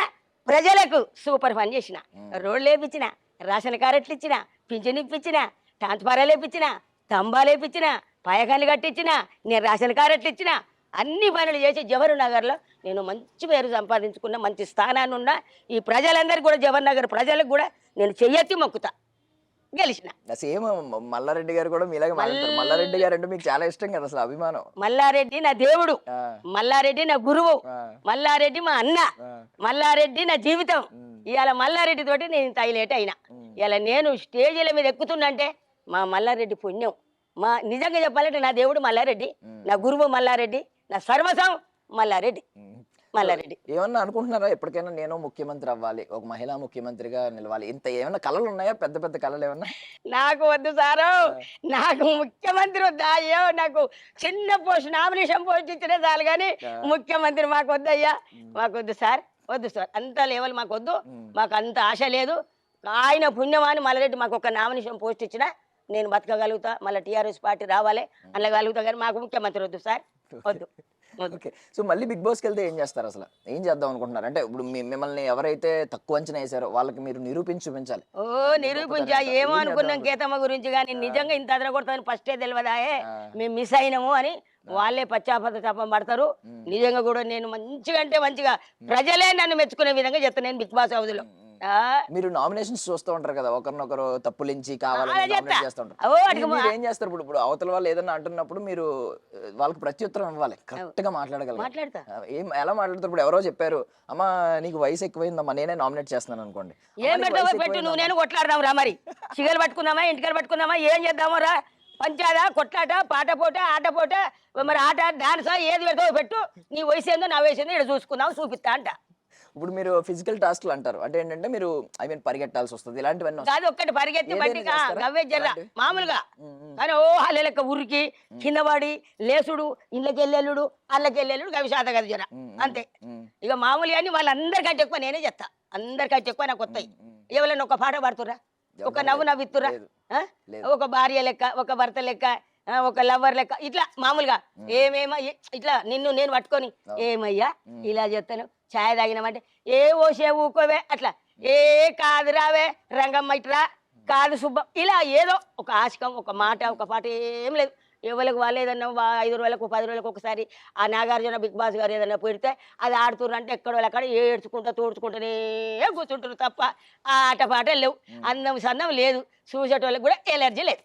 Speaker 1: ప్రజలకు సూపర్ పని చేసిన. రోడ్లు వేపించిన, రేషన్ కార్డులు ఇచ్చిన, పింఛన్ ఇప్పించిన, ట్రాన్స్ఫారాలు వేపించిన, స్తంభాలు వేపించిన, పాయకాలు కట్టించిన, నేను రేషన్ కార్డులు ఇచ్చిన. అన్ని పనులు చేసి జవహర్ నగర్లో నేను మంచి పేరు సంపాదించుకున్న, మంచి స్థానాన్ని ఉన్న. ఈ ప్రజలందరికీ కూడా జవహర్ నగర్ ప్రజలకు కూడా నేను చెయ్యెత్తి మొక్కుతా. గెలిచిన.
Speaker 2: సేమ్ మల్లారెడ్డి గారు కూడా మీలాగే మాట్లాడతారు. మల్లారెడ్డి గారు అంటే మీకు చాలా ఇష్టం కదా, అసలు అభిమానం.
Speaker 1: మల్లారెడ్డి నా దేవుడు, మల్లారెడ్డి నా గురువు, మల్లారెడ్డి మా అన్న, మల్లారెడ్డి నా జీవితం. ఇవాళ మల్లారెడ్డి తోటి నేను హైలైట్ అయినా. ఇవాళ నేను స్టేజీల మీద ఎక్కుతున్నంటే మా మల్లారెడ్డి పుణ్యం. నిజంగా చెప్పాలంటే నా దేవుడు మల్లారెడ్డి, నా గురువు మల్లారెడ్డి, నా సర్వసం మల్లారెడ్డి. మల్లారెడ్డి.
Speaker 2: ఏమన్నా అనుకుంటున్నారా ఎప్పటికైనా నేను ముఖ్యమంత్రి అవ్వాలి, ఒక మహిళా ముఖ్యమంత్రిగా నిలవాలి, ఇంత ఏమన్నా కళలు ఉన్నాయా, పెద్ద పెద్ద కళలు ఏమన్నా?
Speaker 1: నాకు వద్దు సారు, నాకు ముఖ్యమంత్రి వద్దా? అయ్యో నాకు చిన్న పోస్ట్, నామినేషన్ పోస్ట్ ఇచ్చినా చాలు కానీ ముఖ్యమంత్రి మాకు వద్దయ్యా, మాకు వద్దు సార్, వద్దు సార్, అంత లెవెల్ మాకు వద్దు, మాకు అంత ఆశ లేదు. ఆయన పుణ్యమాని మల్లారెడ్డి మాకు ఒక నామినేషన్ పోస్ట్ ఇచ్చినా నేను బతకగలుగుతా, మళ్ళీ టీఆర్ఎస్ పార్టీ రావాలి అనగలుగుతా, కానీ మాకు ముఖ్యమంత్రి వద్దు సార్, వద్దు వద్దు.
Speaker 2: ఓకే. సో మళ్ళీ బిగ్ బాస్కి వెళ్తే ఏం చేస్తారు అసలు? ఏం చేద్దాం అనుకుంటున్నారు? అంటే ఇప్పుడు మిమ్మల్ని ఎవరైతే తక్కువ అంచనా వేసారో వాళ్ళకి మీరు నిరూపించి చూపించాలి.
Speaker 1: ఓ నిరూపించా, ఏమో అనుకున్నాం కేతమ్మ గురించి, కానీ నిజంగా ఇంత అదరగొడతాను ఫస్టే తెలియదాయే, మేము మిస్ అయినాము అని వాళ్ళే పశ్చాత్తాపం పడతారు. నిజంగా కూడా నేను మంచిగా అంటే మంచిగా ప్రజలే నన్ను మెచ్చుకునే విధంగా చెప్తాను నేను బిగ్ బాస్ హౌస్ లో.
Speaker 2: మీరు నామినేషన్స్ చూస్తూ ఉంటారు కదా, ఒకరినొకరు తప్పులించి కావాలని నామినేట్ చేస్తూ ఉంటారు. మీరు ఏం చేస్తారు? ఇప్పుడు అవతల వాళ్ళు ఏదన్నా అంటున్నప్పుడు మీరు వాళ్ళకి ప్రత్యుత్తరం ఇవ్వాలి, కరెక్ట్ గా మాట్లాడగలరు.
Speaker 1: మాట్లాడతా.
Speaker 2: ఎలా మాట్లాడతారు? ఇప్పుడు ఎవరో చెప్పారు, అమ్మా నీకు వయసు ఎక్కువైందమ్మా, నేనే నామినేట్ చేస్తున్నాను అనుకోండి.
Speaker 1: ఏం పెట్టావో పెట్టు, నువ్వు నేను కొట్లాడదాం రా, మరి చిగలు పట్టుకుందామా, ఇంటికలు పట్టుకుందామా, ఏం చేద్దామో రా, పంచాదా, కొట్లాట, పాట పోట, ఆట పోట, మరి ఆట డాన్సా, ఏది పెడతావో పెట్టు, నీ వయసు ఏందో నా వయసు ఏందో ఇక్కడ చూసుకుందాం, చూపిస్తా అంట.
Speaker 2: ఇప్పుడు మీరు ఫిజికల్ టాస్క్లు అంటారు, అంటే ఏంటంటే మీరు పరిగెట్టాల్సి వస్తుంది, ఇలాంటివన్నీ
Speaker 1: కాదు, ఒక్కటి పరిగెత్తి బండి గవ్వే జర్ర మామూలుగా, కానీ ఓ హల్లే లెక్క ఉరికి కింద పడి లేసుడు, ఇళ్ళకి వెళ్ళెళ్ళుడు, అల్లకి వెళ్ళెళ్ళుడు గవి శాత కదా జర, అంతే. ఇక మామూలుగా అని వాళ్ళందరికంటే ఎక్కువ నేనే చెప్తా, అందరికంటే ఎక్కువ నాకు వస్తాయి. ఎవరైనా ఒక పాట పాడుతురా, ఒక నవ్వు నవ్విత్తురా, ఒక భార్య లెక్క, ఒక భర్త లెక్క, ఒక లవ్వర్ లెక్క, ఇట్లా మామూలుగా ఏమేమో ఇట్లా నిన్ను నేను పట్టుకొని ఏమయ్యా ఇలా చెప్తాను, ఛాయ్ తాగినామంటే ఏ ఓసే ఊకోవే అట్లా, ఏ కాదు రావే రంగమ్మ ఇట్రా, కాదు సుబ్బ, ఇలా ఏదో ఒక ఆశకం, ఒక మాట, ఒక పాట, ఏం లేదు. ఎవరికి వాళ్ళు ఏదన్నా 5 రోజులకు 10 రోజులకు ఒకసారి ఆ నాగార్జున బిగ్ బాస్ గారు ఏదన్నా పెడితే అది ఆడుతున్నారు అంటే ఎక్కడో అక్కడ ఏడ్చుకుంటా తోడ్చుకుంటూనే కూర్చుంటారు తప్ప ఆట పాట లేవు, అందం సన్నం లేదు, చూసేటోళ్ళకి కూడా ఎలర్జీ లేదు.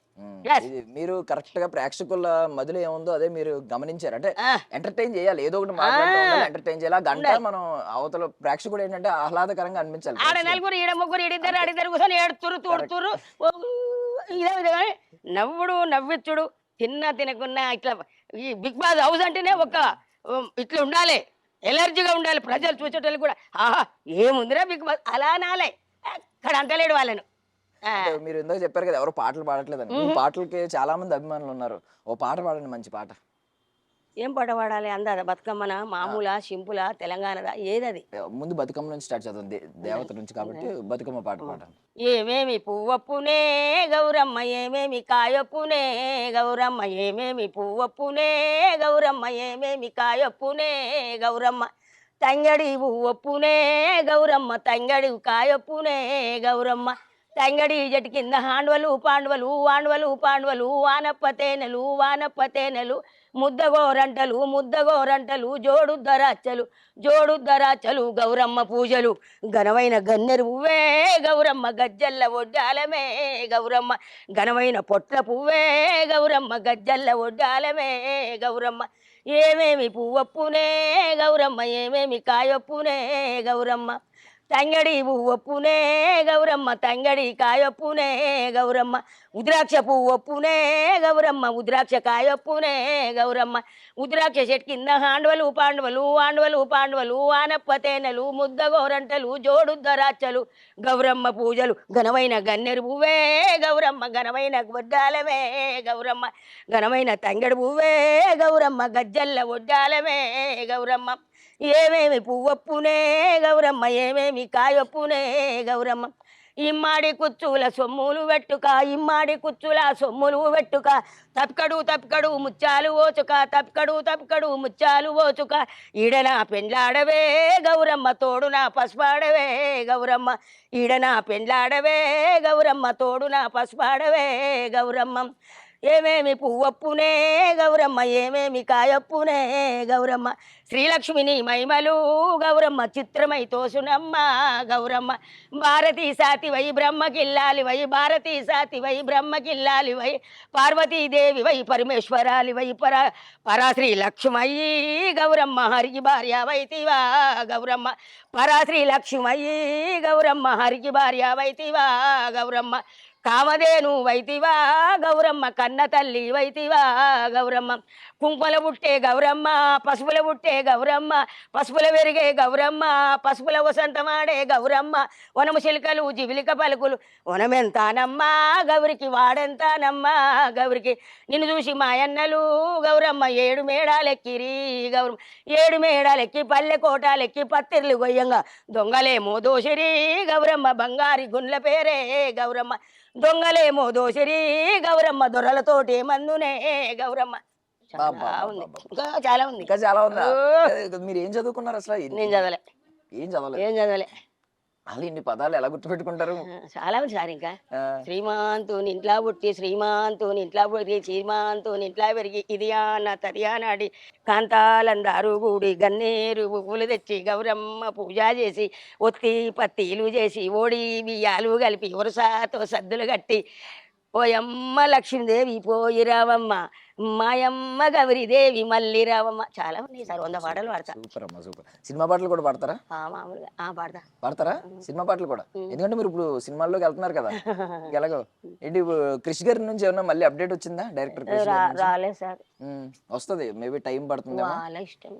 Speaker 2: మీరు కరెక్ట్ గా ప్రేక్షకుల మధ్యలో ఏముందో అదే మీరు గమనించారు, అంటే ఎంటర్టైన్ చేయాలి, ఏదో ఒకటి మాట్లాడుతూ ఎంటర్టైన్ చేయాలి. గంట మనం అవతల ప్రేక్షకుడు ఏంటంటే ఆహ్లాదకరంగా అనిపించాలి.
Speaker 1: ఆడ నలుగురు, ఈడ ముగ్గురు, ఈడిద్దరు కూర్చొని ఏడుతురు తోడుతురు, ఇదే విధంగా నవ్వుడు నవ్విచ్చుడు, తినకున్నా ఇట్లా. ఈ బిగ్ బాస్ హౌస్ అంటేనే ఒక ఇట్లా ఉండాలి, ఎలర్జీగా ఉండాలి, ప్రజలు చూసేటోళ్ళు కూడా ఆహా ఏముందిరా బిగ్ బాస్ అలా నాలే, అక్కడ అంటలేడు వాళ్ళను.
Speaker 2: మీరు ఇందాక చెప్పారు కదా ఎవరు పాటలు పాడట్లేదని, మీ పాటలకి చాలా మంది అభిమానులు ఉన్నారు, ఓ పాట పాడండి, మంచి పాట.
Speaker 1: ఏం పాట పాడాలి? అందా బతుకమ్మన, మామూలా, సింపులా, తెలంగాణదా, ఏదది?
Speaker 2: ముందు బతుకమ్మ నుంచి స్టార్ట్ చేద్దాం, దేవత నుంచి కాబట్టి బతుకమ్మ పాట పాడండి.
Speaker 1: ఏమేమి పువ్వప్పునే గౌరమ్మ, ఏమేమి కాయప్పునే గౌరమ్మ, ఏమేమి పువ్వప్పునే గౌరమ్మ, ఏమేమి కాయప్పునే గౌరమ్మ, తంగడి పువ్వప్పునే గౌరమ్మ, తంగడి కాయప్పునే గౌరమ్మ, తంగడి జటి కింద హాండ్వలు పాండ్వలు, వాండ్వలు పాండ్వలు, వానప్ప తేనెలు, ముద్దగోరంటలు, జోడుద్దరాచలు, గౌరమ్మ పూజలు, ఘనమైన గన్నెరు పువ్వే గౌరమ్మ, గజ్జల్ల ఒడ్డాలమే గౌరమ్మ, ఘనమైన పొట్ల పువ్వే గౌరమ్మ, గజ్జల్ల ఒడ్డాలమే గౌరమ్మ, ఏమేమి పువ్వప్పునే గౌరమ్మ, ఏమేమి కాయొప్పునే గౌరమ్మ, తంగడి పువ్వప్పునే గౌరమ్మ, తంగడి కాయొప్పునే గౌరమ్మ, ఉద్రాక్ష పువ్వప్పునే గౌరమ్మ, ఉద్రాక్ష కాయొప్పునే గౌరమ్మ, ఉద్రాక్ష చెట్టు కింద హాండ్వలు పాండ్వలు, వానప్ప తేనెలు, ముద్దగోరంటలు, జోడుద్దరాచలు, గౌరమ్మ పూజలు, ఘనమైన గన్నెరు పువ్వే గౌరమ్మ, ఘనమైన వడ్డాలమే గౌరమ్మ, ఘనమైన తంగడి పువ్వే గౌరమ్మ, గజ్జల్ల వడ్డాలమే గౌరమ్మ, ఏమేమి పువ్వప్పునే గౌరమ్మ, ఏమేమి కాయొప్పునే గౌరమ్మ, ఇమ్మాడి కుచ్చుల సొమ్ములు పెట్టుక, ఇమ్మాడి కుచ్చుల సొమ్ములు పెట్టుక, తప్కడు ముచ్చాలు ఓచుక, తప్కడు ముచ్చాలు ఓచుక, ఈడనా పెండ్లాడవే గౌరమ్మ, తోడునా పసుపాడవే గౌరమ్మ, ఈడనా పెండ్లాడవే గౌరమ్మ, తోడునా పసుపాడవే గౌరమ్మ, ఏమేమి పువ్వప్పునే గౌరమ్మ, ఏమేమి కాయప్పునే గౌరమ్మ, శ్రీలక్ష్మిని మహిమలు గౌరమ్మ, చిత్రమై తోసునమ్మ గౌరమ్మ, భారతీ సాతివై బ్రహ్మకిల్లాలివై, భారతీ సాతివై బ్రహ్మకిల్లాలివై, పార్వతీదేవివై పరమేశ్వరాలివై, పరాశ్రీ లక్ష్మయ్యి గౌరమ్మ, హరికి భార్యావైతివా గౌరమ్మ, పరాశ్రీ లక్ష్మయ్యి గౌరమ్మ, హరికి భార్యావైతివా గౌరమ్మ, కామధేను వైతివా గౌరమ్మ, కన్న తల్లి వైతివా గౌరమ్మ, కుంకుమల పుట్టే గౌరమ్మ, పసుపుల పుట్టే గౌరమ్మ, పసుపుల పెరిగే గౌరమ్మ, పసుపుల వసంతమాడే గౌరమ్మ, వనము చిలుకలు జివిలిక పలుకులు వనమెంతానమ్మా గౌరికి వాడెంతానమ్మా గౌరికి, నిన్ను చూసి మాయన్నలు గౌరమ్మ 7 మేడాలెక్కిరి గౌరమ్మ, 7 మేడాలెక్కి పల్లె కోటాలెక్కి పత్తిర్లు గొయ్యంగా దొంగలేమో దోషిరి గౌరమ్మ, బంగారి గుండ్ల పేరే గౌరమ్మ, దొంగలేమో దోషిరి గౌరమ్మ, దొరలతోటి మందునే గౌరమ్మ. చాలా ఉంది, ఇంకా చాలా ఉంది.
Speaker 2: ఇంకా చాలా ఉందా? మీరు ఏం చదువుకున్నారు అసలు?
Speaker 1: నేను చదవలే,
Speaker 2: ఏం చదవలేదు.
Speaker 1: ఏం చదవలే.
Speaker 2: అసలు ఇన్ని పదాలు ఎలా గుర్తుపెట్టుకుంటారు?
Speaker 1: చాలా ఉంది సార్. ఇంకా శ్రీమాంతుని ఇంట్లో పుట్టి, శ్రీమాంతుని ఇంట్లో పుట్టి, శ్రీమాంతుని ఇంట్లో పెరిగి, ఇది అన్న తదియానాడి కాంతాలందారు గూడి గన్నేరు పువ్వులు తెచ్చి గౌరమ్మ పూజ చేసి, ఒత్తి పత్తిలు చేసి, ఓడి బియ్యాలు కలిపి వరుసతో సద్దులు కట్టి, పోయమ్మ లక్ష్మీదేవి పోయి రావమ్మ, మాయమ్మ గౌరీదేవి మళ్ళీ రావమ్మ. చాలా ఉన్నాయి సార్, 100 పాటలు పాడతా.
Speaker 2: సూపర్ అమ్మా, సూపర్. సినిమా పాటలు కూడా పాడతారా?
Speaker 1: మామూలుగా పాడతా.
Speaker 2: పాడతారా సినిమా పాటలు కూడా? ఎందుకంటే మీరు ఇప్పుడు సినిమాల్లోకి వెళ్తున్నారు కదా, ఎలాగో ఏంటి క్రిష్ గారి నుంచి ఏమన్నా మళ్ళీ అప్డేట్ వచ్చిందా? డైరెక్టర్
Speaker 1: రాలేదు సార్.
Speaker 2: వస్తుంది, మేబీ టైం పడుతుంది.
Speaker 1: వాళ్ళ ఇష్టం.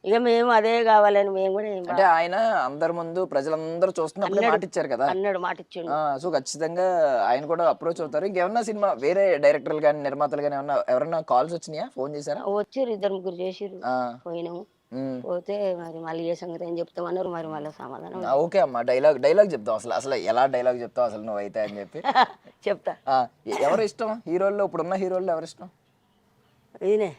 Speaker 1: ఇక మేము అదే కావాలని మేము కూడా
Speaker 2: అంటే ఆయన అందరి ముందు ప్రజలందరూ చూస్తున్నప్పుడు మాట ఇచ్చారు కదా,
Speaker 1: అన్నాడు, మాట ఇచ్చాడు.
Speaker 2: సో ఖచ్చితంగా ఆయన కూడా అప్రోచ్ అవుతారు. ఇంకేమన్నా సినిమా వేరే డైరెక్టర్లు కానీ నిర్మాతలు కానీ ఎవరన్నా కాల్స్ వచ్చినాయా? ఫోన్ చేశారా?
Speaker 1: వచ్చారు, 2-3 చేసిర్రు. పోయినాము. పోతే మరి మళ్ళీ ఏ సంగతి ఏం చెప్తామన్నారు, మరి మళ్ళీ సమాధానం.
Speaker 2: ఓకే అమ్మా, డైలాగ్ చెప్తావు. అసలు ఎలా డైలాగ్ చెప్తావు అసలు నువ్వు అయితే అని చెప్పి
Speaker 1: చెప్తా.
Speaker 2: ఎవరు ఇష్టం హీరోల్లో? ఇప్పుడున్న హీరోల్లో ఎవరు ఇష్టం?
Speaker 1: ఈయనే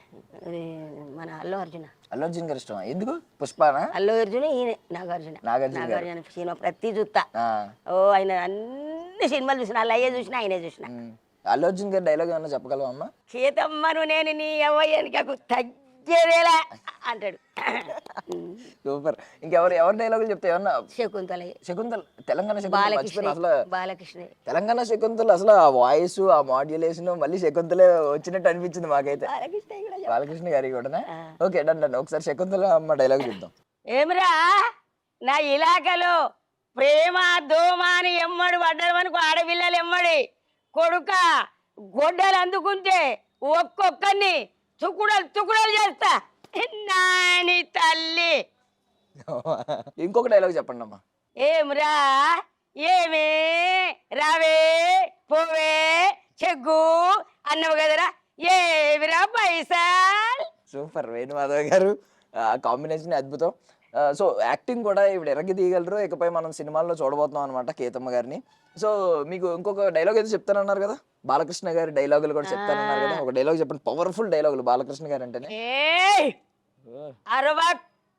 Speaker 1: మన అల్లు అర్జున్
Speaker 2: గారు ఇష్టం. ఎందుకు? పుష్పనా?
Speaker 1: అల్లు అర్జున్, ఈయనే నాగార్జున సినిమా ప్రతి చూస్తా. ఆయన అన్ని సినిమాలు చూసిన, అయ్యే చూసిన, ఆయనే చూసిన.
Speaker 2: అల్లు అర్జున్ గారి డైలాగ్ ఏమన్నా చెప్పగలవా అమ్మా?
Speaker 1: సీతమ్మను నేను నీ అవ్వయ్యనికకు తగ్గేదేలా అంటాడు.
Speaker 2: సూపర్. ఇంకెవరు డైలాగులు చెప్తే ఏమన్నా? శకుంతల తెలంగాణ
Speaker 1: బాలకృష్ణ
Speaker 2: తెలంగాణ శకుంతల అసలు ఆ వాయిస్, ఆ మాడ్యులేషన్ మళ్ళీ శకుంతలే వచ్చినట్టు అనిపించింది మాకైతే. బాలకృష్ణ గారి కూడా. Okay, done. ఒకసారి శకుంతల అమ్మ డైలాగ్ చూద్దాం.
Speaker 1: ఏమిరా నా ఇలాకలో ప్రేమ దోమాని ఎమ్మడి పడ్డమనుకో, ఆడపిల్లలు ఎమ్మడి కొడుక గొడ్డలు అందుకుంటే ఒక్కొక్కరిని తుకుడలు చేస్తా నాని తల్లి.
Speaker 2: ఇంకొక డైలాగ్ చెప్పండి అమ్మా.
Speaker 1: ఏమిరా ఏమే రావే పోవే చెగ్గు అన్నవు కదరా, ఏమిరా పైసా.
Speaker 2: సూపర్, వేణుమాధవ్ గారు కాంబినేషన్ అద్భుతం. సో యాక్టింగ్ కూడా ఇప్పుడు ఎరగి తీయగలరు. ఇకపై మనం సినిమాల్లో చూడబోతున్నాం అనమాట కేతమ్మ గారిని. సో మీకు ఇంకొక డైలాగ్ అయితే చెప్తానన్నారు కదా, బాలకృష్ణ గారి డైలాగులు కూడా చెప్తానన్నారు కదా, ఒక డైలాగ్ చెప్పండి. పవర్ఫుల్ డైలాగులు బాలకృష్ణ గారు అంటేనే.
Speaker 1: అరవా,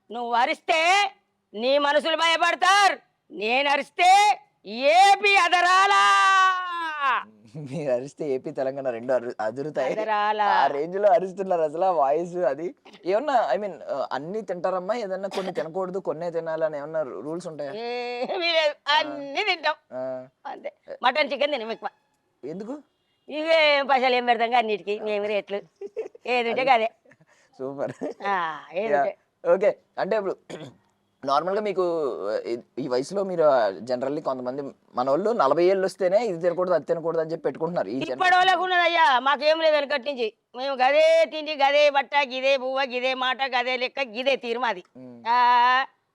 Speaker 1: నువ్వు అరిస్తే నీ మనుషులు భయపడతారు, నేను అరిస్తే ఏపీ అదరాలా.
Speaker 2: మీరు అరిస్తే ఏపీ తెలంగాణ రెండు అదురుతాయి. ఆ రేంజ్ లో అరుస్తున్నారు అసలు. ఆ వాయిస్ అది ఏమన్నా, ఐ మీన్ అన్ని తింటారమ్మా? ఏదన్నా కొన్ని తినకూడదు, కొన్నే తినాలని ఏమన్నా రూల్స్ ఉంటాయా?
Speaker 1: అన్ని తింటాం అంతే. మటన్ చికెన్ తినం ఎక్కువ.
Speaker 2: ఎందుకు?
Speaker 1: ఇక పైసలు ఏం పెడతాం అన్నిటికి, మేము రేట్లు ఏది ఉంటే అదే.
Speaker 2: సూపర్.
Speaker 1: ఏది
Speaker 2: ఓకే. అంటే ఇప్పుడు నార్మల్గా మీకు ఈ వయసులో మీరు జనరల్లీ కొంతమంది మన వాళ్ళు 40 ఏళ్ళు వస్తేనే ఇది తినకూడదు అది తినకూడదు అని చెప్పి పెట్టుకుంటున్నారు.
Speaker 1: ఇప్పటి వాళ్ళకు ఉన్నదయ్యా, మాకేం లేదు వెనకటి నుంచి. మేము గదే తిండి, గదే బట్ట, గిదే బువ్వ, గిదే మాట, గదే లెక్క, గిదే తీరు మాది.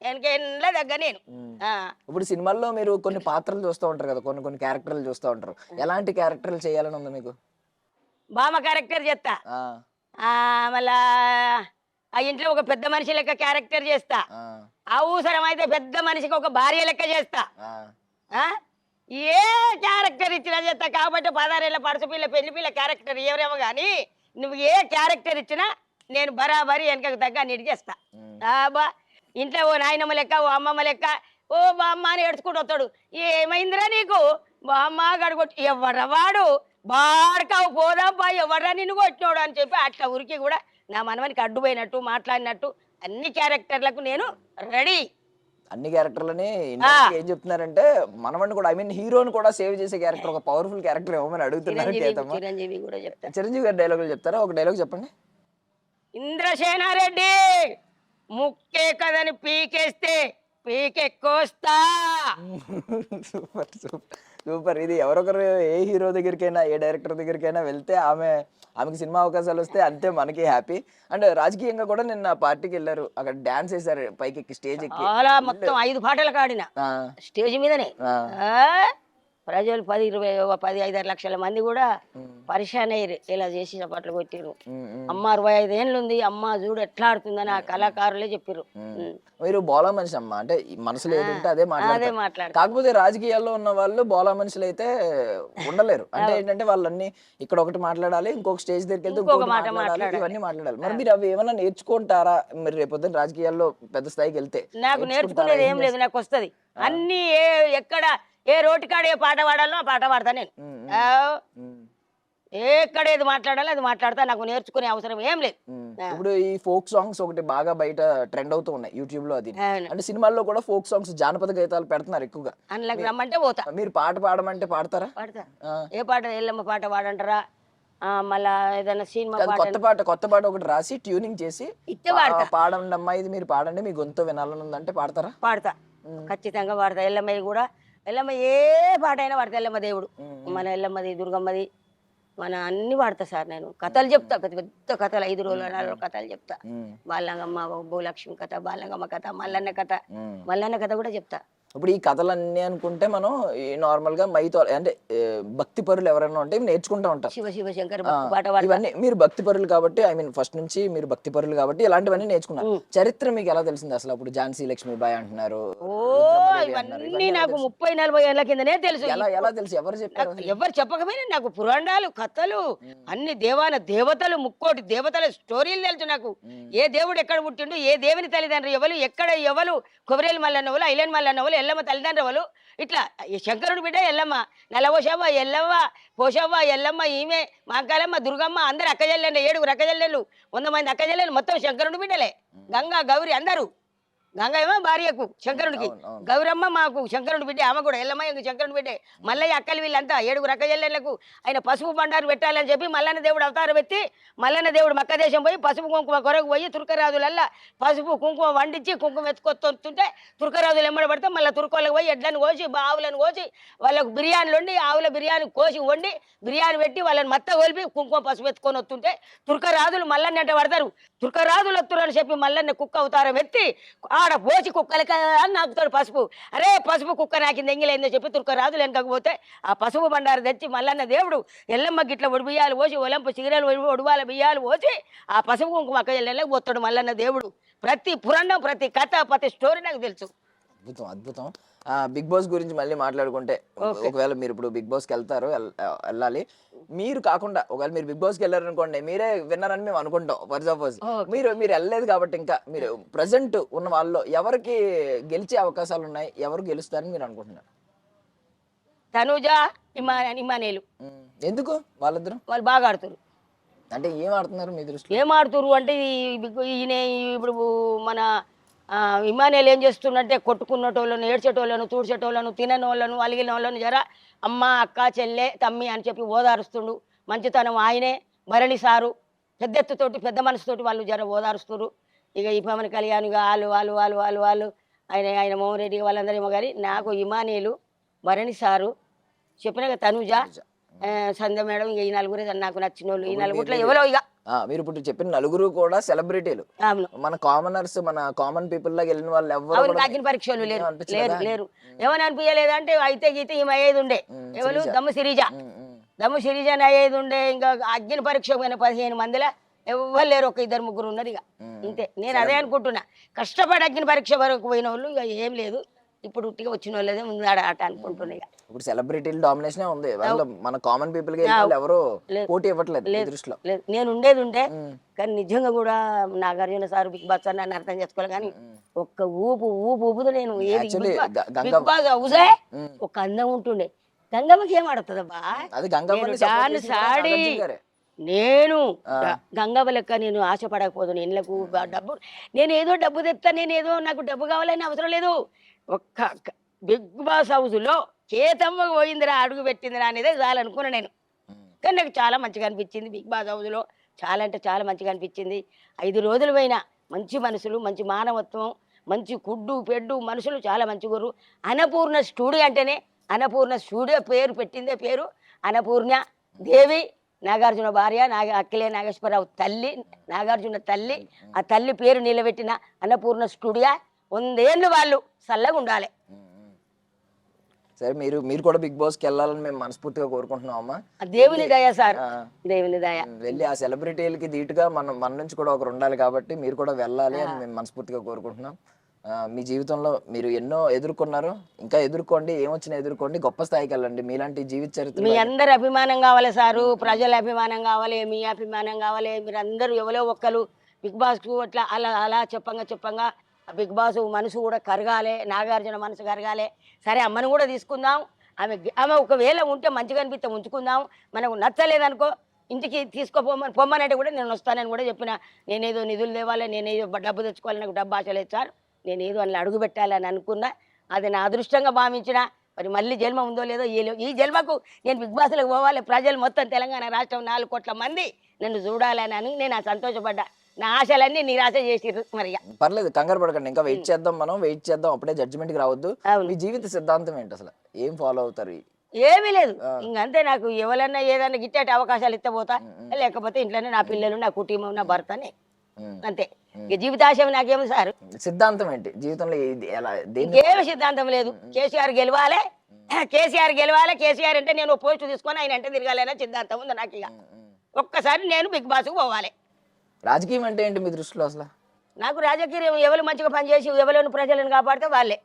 Speaker 1: వెనకెళ్ళ దగ్గర నేను.
Speaker 2: ఇప్పుడు సినిమాల్లో మీరు కొన్ని పాత్రలు చూస్తూ ఉంటారు కదా, కొన్ని క్యారెక్టర్లు చూస్తూ ఉంటారు. ఎలాంటి క్యారెక్టర్లు చేయాలని ఉంది మీకు?
Speaker 1: బామ క్యారెక్టర్ చేస్తా, మళ్ళా ఆ ఇంట్లో ఒక పెద్ద మనిషి లెక్క క్యారెక్టర్ చేస్తా, అవసరం అయితే పెద్ద మనిషికి ఒక భార్య లెక్క చేస్తా. ఏ క్యారెక్టర్ ఇచ్చినా చేస్తా. కాబట్టి 16 ఏళ్ళ పడస పిల్ల, పెళ్లి పిల్ల క్యారెక్టర్ ఎవరేమో కానీ నువ్వు ఏ క్యారెక్టర్ ఇచ్చినా నేను బరాబరి వెనకకు తగ్గ అన్నిటి చేస్తా. బా ఇంట్లో ఓ నాయనమ్మ లెక్క, ఓ అమ్మమ్మ లెక్క, ఓ బామ్మ అని ఏడ్చుకుంటూ వస్తాడు. ఏమైందిరా నీకు బామ్మ గడగొట్టి, ఎవడ్రా వాడు బాడకావు పోదాంపా, ఎవడ్రా నిన్ను కొట్టినోడు అని చెప్పి అట్లా ఉరికి కూడా నా మనవనికి అడ్డుపోయినట్టు మాట్లాడినట్టు అన్ని క్యారెక్టర్లకు నేను రెడీ.
Speaker 2: అన్ని క్యారెక్టర్లని ఏం చెప్తున్నారంటే మనవని కూడా, ఐ మీన్ హీరోని కూడా సేవ్ చేసే క్యారెక్టర్, ఒక పవర్ఫుల్ క్యారెక్టర్ ఏమని అడుగుతున్నారు.
Speaker 1: చిరంజీవి కూడా చెప్తారు.
Speaker 2: చిరంజీవి గారి డైలాగులు చెప్తారా? ఒక డైలాగ్ చెప్పండి.
Speaker 1: ఇంద్రసేనారెడ్డి ముక్కే కదని పీకేస్తే పీకెక్కోస్తా.
Speaker 2: Super super super. ఇది ఎవరొకరు ఏ హీరో దగ్గరికైనా ఏ డైరెక్టర్ దగ్గరికైనా వెళ్తే ఆమెకి సినిమా అవకాశాలు వస్తే అంతే మనకి హ్యాపీ. అండ్ రాజకీయంగా కూడా నిన్న పార్టీకి వెళ్ళారు, అక్కడ డాన్స్ వేసారు పైకి ఎక్కి స్టేజ్ ఎక్కి.
Speaker 1: అలా మొత్తం 5 పాటలకు ఆడిన
Speaker 2: ఆ,
Speaker 1: స్టేజ్ మీదనే.
Speaker 2: ఆ,
Speaker 1: ఆ, ప్రజలు 10, 20, 10, 5 లక్షల మంది కూడా పరిశాన్ అయ్యారు, ఇలా చేసి చప్పట్లు కొట్టిరు. అమ్మ 65 ఏళ్ళు ఉంది, అమ్మ చూడు ఎట్లా ఆడుతుందని ఆ కళాకారులే చెప్పారు.
Speaker 2: మీరు బోలా మనిషి అమ్మ, అంటే ఈ మనసులో ఏది ఉంటే అదే
Speaker 1: అదే
Speaker 2: మాట్లాడతారు.
Speaker 1: మాట్లాడు.
Speaker 2: కాకపోతే రాజకీయాల్లో ఉన్న వాళ్ళు బోలా మనుషులు అయితే ఉండలేరు. అంటే ఏంటంటే వాళ్ళన్నీ ఇక్కడ ఒకటి మాట్లాడాలి, ఇంకొక స్టేజ్ దగ్గరికి వెళ్తే ఇంకొక
Speaker 1: మాట
Speaker 2: మాట్లాడాలి, ఇవన్నీ మాట్లాడాలి. మరి మీరు అవి ఏమైనా నేర్చుకుంటారా మరి రేపొద్దున రాజకీయాల్లో పెద్ద స్థాయికి వెళ్తే?
Speaker 1: నాకు నేర్చుకునేది ఏం లేదు, నాకు వస్తుంది అన్ని. ఎక్కడ ఏ రోటి కాడ ఏ పాట పాడాలో ఆ పాట పాడతా నేను. ఎక్కడ ఏది మాట్లాడాలో అది మాట్లాడతా, నాకు నేర్చుకునే అవసరం ఏం లేదు.
Speaker 2: ఇప్పుడు ఈ ఫోక్ సాంగ్స్ ఒకటి బాగా బయట ట్రెండ్ అవుతూ ఉన్నాయి యూట్యూబ్ లో. అది
Speaker 1: అవును.
Speaker 2: అంటే సినిమాల్లో కూడా ఫోక్ సాంగ్స్ జానపద గీతాలు పెడుతున్నారు ఎక్కువగా.
Speaker 1: అందులోకి రమ్మంటే పోతా,
Speaker 2: మీరు పాట పాడమంటే పాడతారా?
Speaker 1: పాడతా.
Speaker 2: ఆ.
Speaker 1: ఏ పాట, ఎల్లమ్మ పాట పాడంటారా, మళ్ళా ఏదైనా సినిమా
Speaker 2: కాదు,
Speaker 1: పాట
Speaker 2: కొత్త పాట ఒకటి రాసి ట్యూనింగ్ చేసి
Speaker 1: ఇట్టే పాడతా.
Speaker 2: పాడండి అమ్మా, ఇది మీరు పాడండి, మీ గొంతు వినాలని ఉందంటే పాడతారా?
Speaker 1: పాడతా, ఖచ్చితంగా పాడతా. ఎల్లమ్మయ్య కూడా, ఎల్లమ్మ ఏ పాట అయినా పాడతా. ఎల్లమ్మ దేవుడు, మన ఎల్లమ్మది, దుర్గమ్మది, మన అన్ని పాడతా సార్. నేను కథలు చెప్తా, పెద్ద పెద్ద కథలు, 5 రోజులు 4 రోజులు కథలు చెప్తా. బాలంగమ్మ, భూలక్ష్మి కథ, బాలంగమ్మ కథ, మల్లన్న కథ, మల్లన్న కథ కూడా చెప్తా.
Speaker 2: ఇప్పుడు ఈ కథలన్నీ అనుకుంటే మనం నార్మల్ గా మైతో అంటే భక్తి పరులు ఎవరైనా ఉంటే ఇవి నేర్చుకుంటా ఉంటారు.
Speaker 1: శివ శివ శంకర్ భక్తి పాట పాడతా.
Speaker 2: ఇవన్నీ మీరు భక్తి పరులు కాబట్టి, ఐ మీన్ ఫస్ట్ నుంచి మీరు భక్తి పరులు కాబట్టి ఇలాంటివన్నీ నేర్చుకున్నారు. చరిత్ర మీకు ఎలా తెలిసింది అసలు? అప్పుడు ఝాన్సీ లక్ష్మీబాయి అంటున్నారు,
Speaker 1: ఓ ఇవన్నీ నాకు 30-40 ఏళ్ల కిందనే తెలుసు.
Speaker 2: ఎలా తెలుసు? ఎవరు చెప్పారు?
Speaker 1: ఎవరు చెప్పకపోయినా నాకు పురాణాలు, కథలు, అన్ని దేవతలు, 3 దేవతల స్టోరీలు తెలుసు నాకు. ఏ దేవుడు ఎక్కడ పుట్టిండు, ఏ దేవుని తల్లిదండ్రులు ఎవరు, ఎక్కడ ఎవరు, కొబరేలు మల్లన్నవలు, ఐలాండ్ మల్లన్నవలు, ఎల్లమ్మ తల్లిదండ్రులు, ఇట్లా శంకరుడు బిడ్డ ఎల్లమ్మ, నల్లవోషవ్వ ఎల్లవ్వ, పోషవ్వ ఎల్లమ్మ, ఈమె మాంకాలమ్మ, దుర్గమ్మ, అందరు అక్కజల్లెండు, 7 అక్కజల్లెళ్ళు, 100 మంది అక్కజల్లెళ్ళు, మొత్తం శంకరుడు బిడ్డలే. గంగా గౌరి అందరూ. గంగ ఏమో భార్యకు శంకరుడికి, గౌరమ్మ మాకు శంకరుడి బిడ్డ, ఆమె కూడా ఎల్లమ్మ శంకరుడి బిడ్డే. మల్లయ్య అక్కలు వీళ్ళంతా 7 అక్కజల్లెళ్లకు ఆయన పసుపు బండారు పెట్టాలని చెప్పి మల్లన్న దేవుడు అవతారం ఎత్తి, మల్లన్న దేవుడు మక్క దేశం పోయి పసుపు కుంకుమ కొరకు పోయి తుర్కరాజులల్లా పసుపు కుంకుమ వండించి కుంకుమ ఎత్తుకొస్తుంటే తుర్కరాజులు ఎమ్మడి పడితే మళ్ళీ తుర్కోళ్ళకి పోయి ఎడ్లను కోసి, ఆవులను కోసి, వాళ్ళకు బిర్యానీలు వండి, ఆవుల బిర్యానీ కోసి వండి బిర్యానీ పెట్టి వాళ్ళని మత్త కొలిపి కుంకుమ పసుపు ఎత్తుకొని వస్తుంటే తుర్కరాజులు మల్లన్న అంటే పడతారు. తుర్కరాజులు వస్తురని చెప్పి మల్లన్న కుక్క అవతారం ఎత్తి ఆడ పోసి కుక్కలకి నాకుతాడు పసుపు. అరే పసుపు కుక్క నాకింది ఎంగిలైందో చెప్పి తుర్కరాజులు వెనకపోతే ఆ పసుపు బండారు తెచ్చి మల్లన్న దేవుడు ఎల్లమ్మ గిట్ల ఒడి బియ్యాలు పోసి, ఒలంపు సిగరేలు ఒడివాల బియ్యాలు పోసి ఆ పసుపు కుంకుమ అక్క ఎల్లెళ్ళకి పోతాడు మల్లన్న దేవుడు. ప్రతి పురాణం, ప్రతి కథ, ప్రతి స్టోరీ నాకు తెలుసు.
Speaker 2: అద్భుతం, అద్భుతం. బిగ్ బాస్ గురించి మళ్ళీ మాట్లాడుకుంటే, ఒకవేళ మీరు ఇప్పుడు బిగ్ బాస్కి వెళ్తారు, వెళ్ళాలి, మీరు కాకుండా ఒకవేళ మీరు బిగ్ బాస్కి వెళ్ళారు అనుకోండి, మీరే విన్నారని మేము అనుకుంటాం ఫర్ సపోజ్. మీరు వెళ్ళలేదు కాబట్టి ఇంకా మీరు ప్రజెంట్ ఉన్న వాళ్ళలో ఎవరికి గెలిచే అవకాశాలు ఉన్నాయి, ఎవరు గెలుస్తారని మీరు అనుకుంటున్నారు?
Speaker 1: తనుజ, ఇమానేలు.
Speaker 2: ఎందుకు? వాళ్ళిద్దరు
Speaker 1: వాళ్ళు బాగా ఆడుతారు.
Speaker 2: అంటే ఏం ఆడుతున్నారు మీ దృష్టిలో?
Speaker 1: ఏం ఆడుతురు అంటే ఈయన ఇప్పుడు మన ఇమానేలు ఏం చేస్తున్నట్టే కొట్టుకున్నటోళ్ళను, ఏడ్చేటోళ్ళను, తూడ్చేటోళ్ళను, తినని వాళ్ళను, అలిగిన వాళ్ళను జర అమ్మ, అక్క, చెల్లె, తమ్మి అని చెప్పి ఓదారుస్తుండు. మంచితనం ఆయనే. భరణి సారు పెద్దెత్తుతోటి, పెద్ద మనసుతోటి వాళ్ళు జర ఓదారుస్తున్నారు. ఇక ఈ పవన్ కళ్యాణ్ వాళ్ళు ఆయన మోహన్ రెడ్డి వాళ్ళందరేమో కానీ నాకు ఇమానేలు, భరణి సారు, చెప్పినాక తనుజ, సంధ్య మేడం, ఇక ఈ నలుగురే నాకు నచ్చిన వాళ్ళు. ఈ నలుగురిలో ఎవరో ఇక
Speaker 2: మీరు ఇప్పుడు చెప్పిన నలుగురు కూడా సెలబ్రిటీలు. మన కామనర్స్, మన కామన్ పీపుల్ లాగా వెళ్ళిన వాళ్ళు ఎవరు
Speaker 1: అగ్ని పరీక్షలు లేరు. ఏమని అనిపించలేదంటే అయితే గీత ఈమె అయ్యేది ఉండే. ఎవరు? దమ్ము సిరిజాని అయ్యేది ఉండే. ఇంకా అగ్ని పరీక్ష పోయిన 15 మందిలో ఎవరు లేరు, 1-2-3 ఉన్నారు. ఇక అంతే. నేను అదే అనుకుంటున్నా. కష్టపడి అగ్ని పరీక్ష వరకు పోయిన వాళ్ళు ఇక ఏం లేదు. ఇప్పుడు ఉట్టిగా వచ్చిన వాళ్ళదే ముందు ఆట అనుకుంటున్నా. ఇక
Speaker 2: ఇప్పుడు సెలబ్రిటీల డామినేషన్ ఉంది, మన కామన్ పీపుల్ గా ఎవరు పోటీ ఇవ్వట్లేదు దృష్టిలో.
Speaker 1: నేను ఉండేది ఉండే కానీ నిజంగా కూడా Nagarjuna sir, Bigg Boss sir నన్ను అర్థం చేసుకోవాలి. కానీ ఒక్క ఊపుదు నేను బిగ్ బాస్ హౌసే ఒక అందం ఉంటుండే. గంగమ్మకి ఏం ఆడుతుందబ్బా? డాన్స్ ఆడి నేను గంగవ్వ లెక్క నేను ఆశపడకపోదు. ఇళ్ళకు డబ్బు, నేను ఏదో డబ్బు తెస్తా, నేను ఏదో నాకు డబ్బు కావాలని అవసరం లేదు. ఒక్క బిగ్ బాస్ హౌస్లో కేతమ్మ పోయిందిరా, అడుగు పెట్టిందిరా అనేది చాలనుకున్నా నేను. కానీ నాకు చాలా మంచిగా అనిపించింది బిగ్ బాస్ హౌస్లో. చాలా అంటే చాలా మంచిగా అనిపించింది. 5 రోజులు పోయినా మంచి మనుషులు, మంచి మానవత్వం, మంచి కుడ్డు పెడ్డు మనుషులు చాలా మంచిగుర్రు. అన్నపూర్ణ స్టూడియో అంటేనే అన్నపూర్ణ స్టూడియో పేరు పెట్టిందే పేరు అన్నపూర్ణ దేవి, నాగార్జున భార్య, అక్కిలే నాగేశ్వరరావు తల్లి, నాగార్జున తల్లి. ఆ తల్లి పేరు నిలబెట్టిన అన్నపూర్ణ స్టూడియో 100 ఏళ్ళు వాళ్ళు చల్లగా ఉండాలి.
Speaker 2: సరే, మీరు మీరు కూడా బిగ్ బాస్కి వెళ్ళాలని మేము మనస్ఫూర్తిగా కోరుకుంటున్నాం అమ్మా.
Speaker 1: ఆ దేవుని దయ సార్, దేవుని దయ.
Speaker 2: వెళ్ళి ఆ సెలబ్రిటీలకి ధీటుగా మన నుంచి కూడా ఒకరు ఉండాలి కాబట్టి మీరు కూడా వెళ్ళాలి అని మేము మనస్ఫూర్తిగా కోరుకుంటున్నాం. మీ జీవితంలో మీరు ఎన్నో ఎదుర్కొన్నారు, ఇంకా ఎదుర్కోండి, ఏమొచ్చినా ఎదుర్కోండి, గొప్ప స్థాయికి వెళ్ళండి. మీలాంటి జీవిత చరిత్ర
Speaker 1: మీ అందరి అభిమానం కావాలి సారు, ప్రజల అభిమానం కావాలి, మీ అభిమానం కావాలి. మీరు అందరూ ఎవరో ఒక్కరు బిగ్ బాస్కు అట్లా అలా అలా చెప్పంగా బిగ్ బాస్ మనసు కూడా కరగాలి, నాగార్జున మనసు కరగాలి. సరే అమ్మను కూడా తీసుకుందాం, ఆమె ఒకవేళ ఉంటే మంచిగా అనిపిస్తే ఉంచుకుందాం, మనకు నచ్చలేదనుకో ఇంటికి పొమ్మనంటే కూడా నేను వస్తానని కూడా చెప్పిన. నేనేదో నిధులు తేవాలి, నేనేదో డబ్బు తెచ్చుకోవాలి, నాకు డబ్బు ఆశ లేదు సార్, నేనేదో అలా అడుగు పెట్టాలని అనుకున్నా. అది నా అదృష్టంగా భావించిన. మరి మళ్ళీ జన్మ ఉందో లేదో ఈ జన్మకు నేను బిగ్ బాస్లోకి పోవాలి, ప్రజలు మొత్తం తెలంగాణ రాష్ట్రం 4 కోట్ల మంది నన్ను చూడాలని నేను సంతోషపడ్డా. నా ఆశలన్నీ నిరాశ చేసిర్రు. మరి
Speaker 2: పర్లేదు, కంగారు పడకండి, ఇంకా వెయిట్ చేద్దాం, మనం వెయిట్ చేద్దాం, అప్పుడే జడ్జిమెంట్కి రావద్దు. మీ జీవిత సిద్ధాంతం ఏంటి అసలు, ఏం ఫాలో అవుతారు?
Speaker 1: ఏమీ లేదు, ఇంకంతే. నాకు ఎవరన్నా ఏదన్నా గిట్టేటి అవకాశాలు ఇస్తే పోతా, లేకపోతే ఇంట్లోనే నా పిల్లలు, నా కుటుంబం, నా భర్తని, అంతే. ఇక జీవితాశయం నాకేమి సార్.
Speaker 2: సిద్ధాంతం ఏంటి జీవితంలో?
Speaker 1: ఏమి సిద్ధాంతం లేదు. కేసీఆర్ గెలవాలి, కేసీఆర్ అంటే నేను పోస్ట్ తీసుకొని ఆయన అంటే తిరగాలనే సిద్ధాంతం ఉంది నాకు. ఇక ఒక్కసారి నేను బిగ్ బాస్కు పోవాలి.
Speaker 2: రాజకీయం అంటే ఏంటి మీ దృష్టిలో అసలు?
Speaker 1: నాకు రాజకీయం ఎవరు మంచిగా పనిచేసి ఎవరైనా ప్రజలను కాపాడితే వాళ్ళే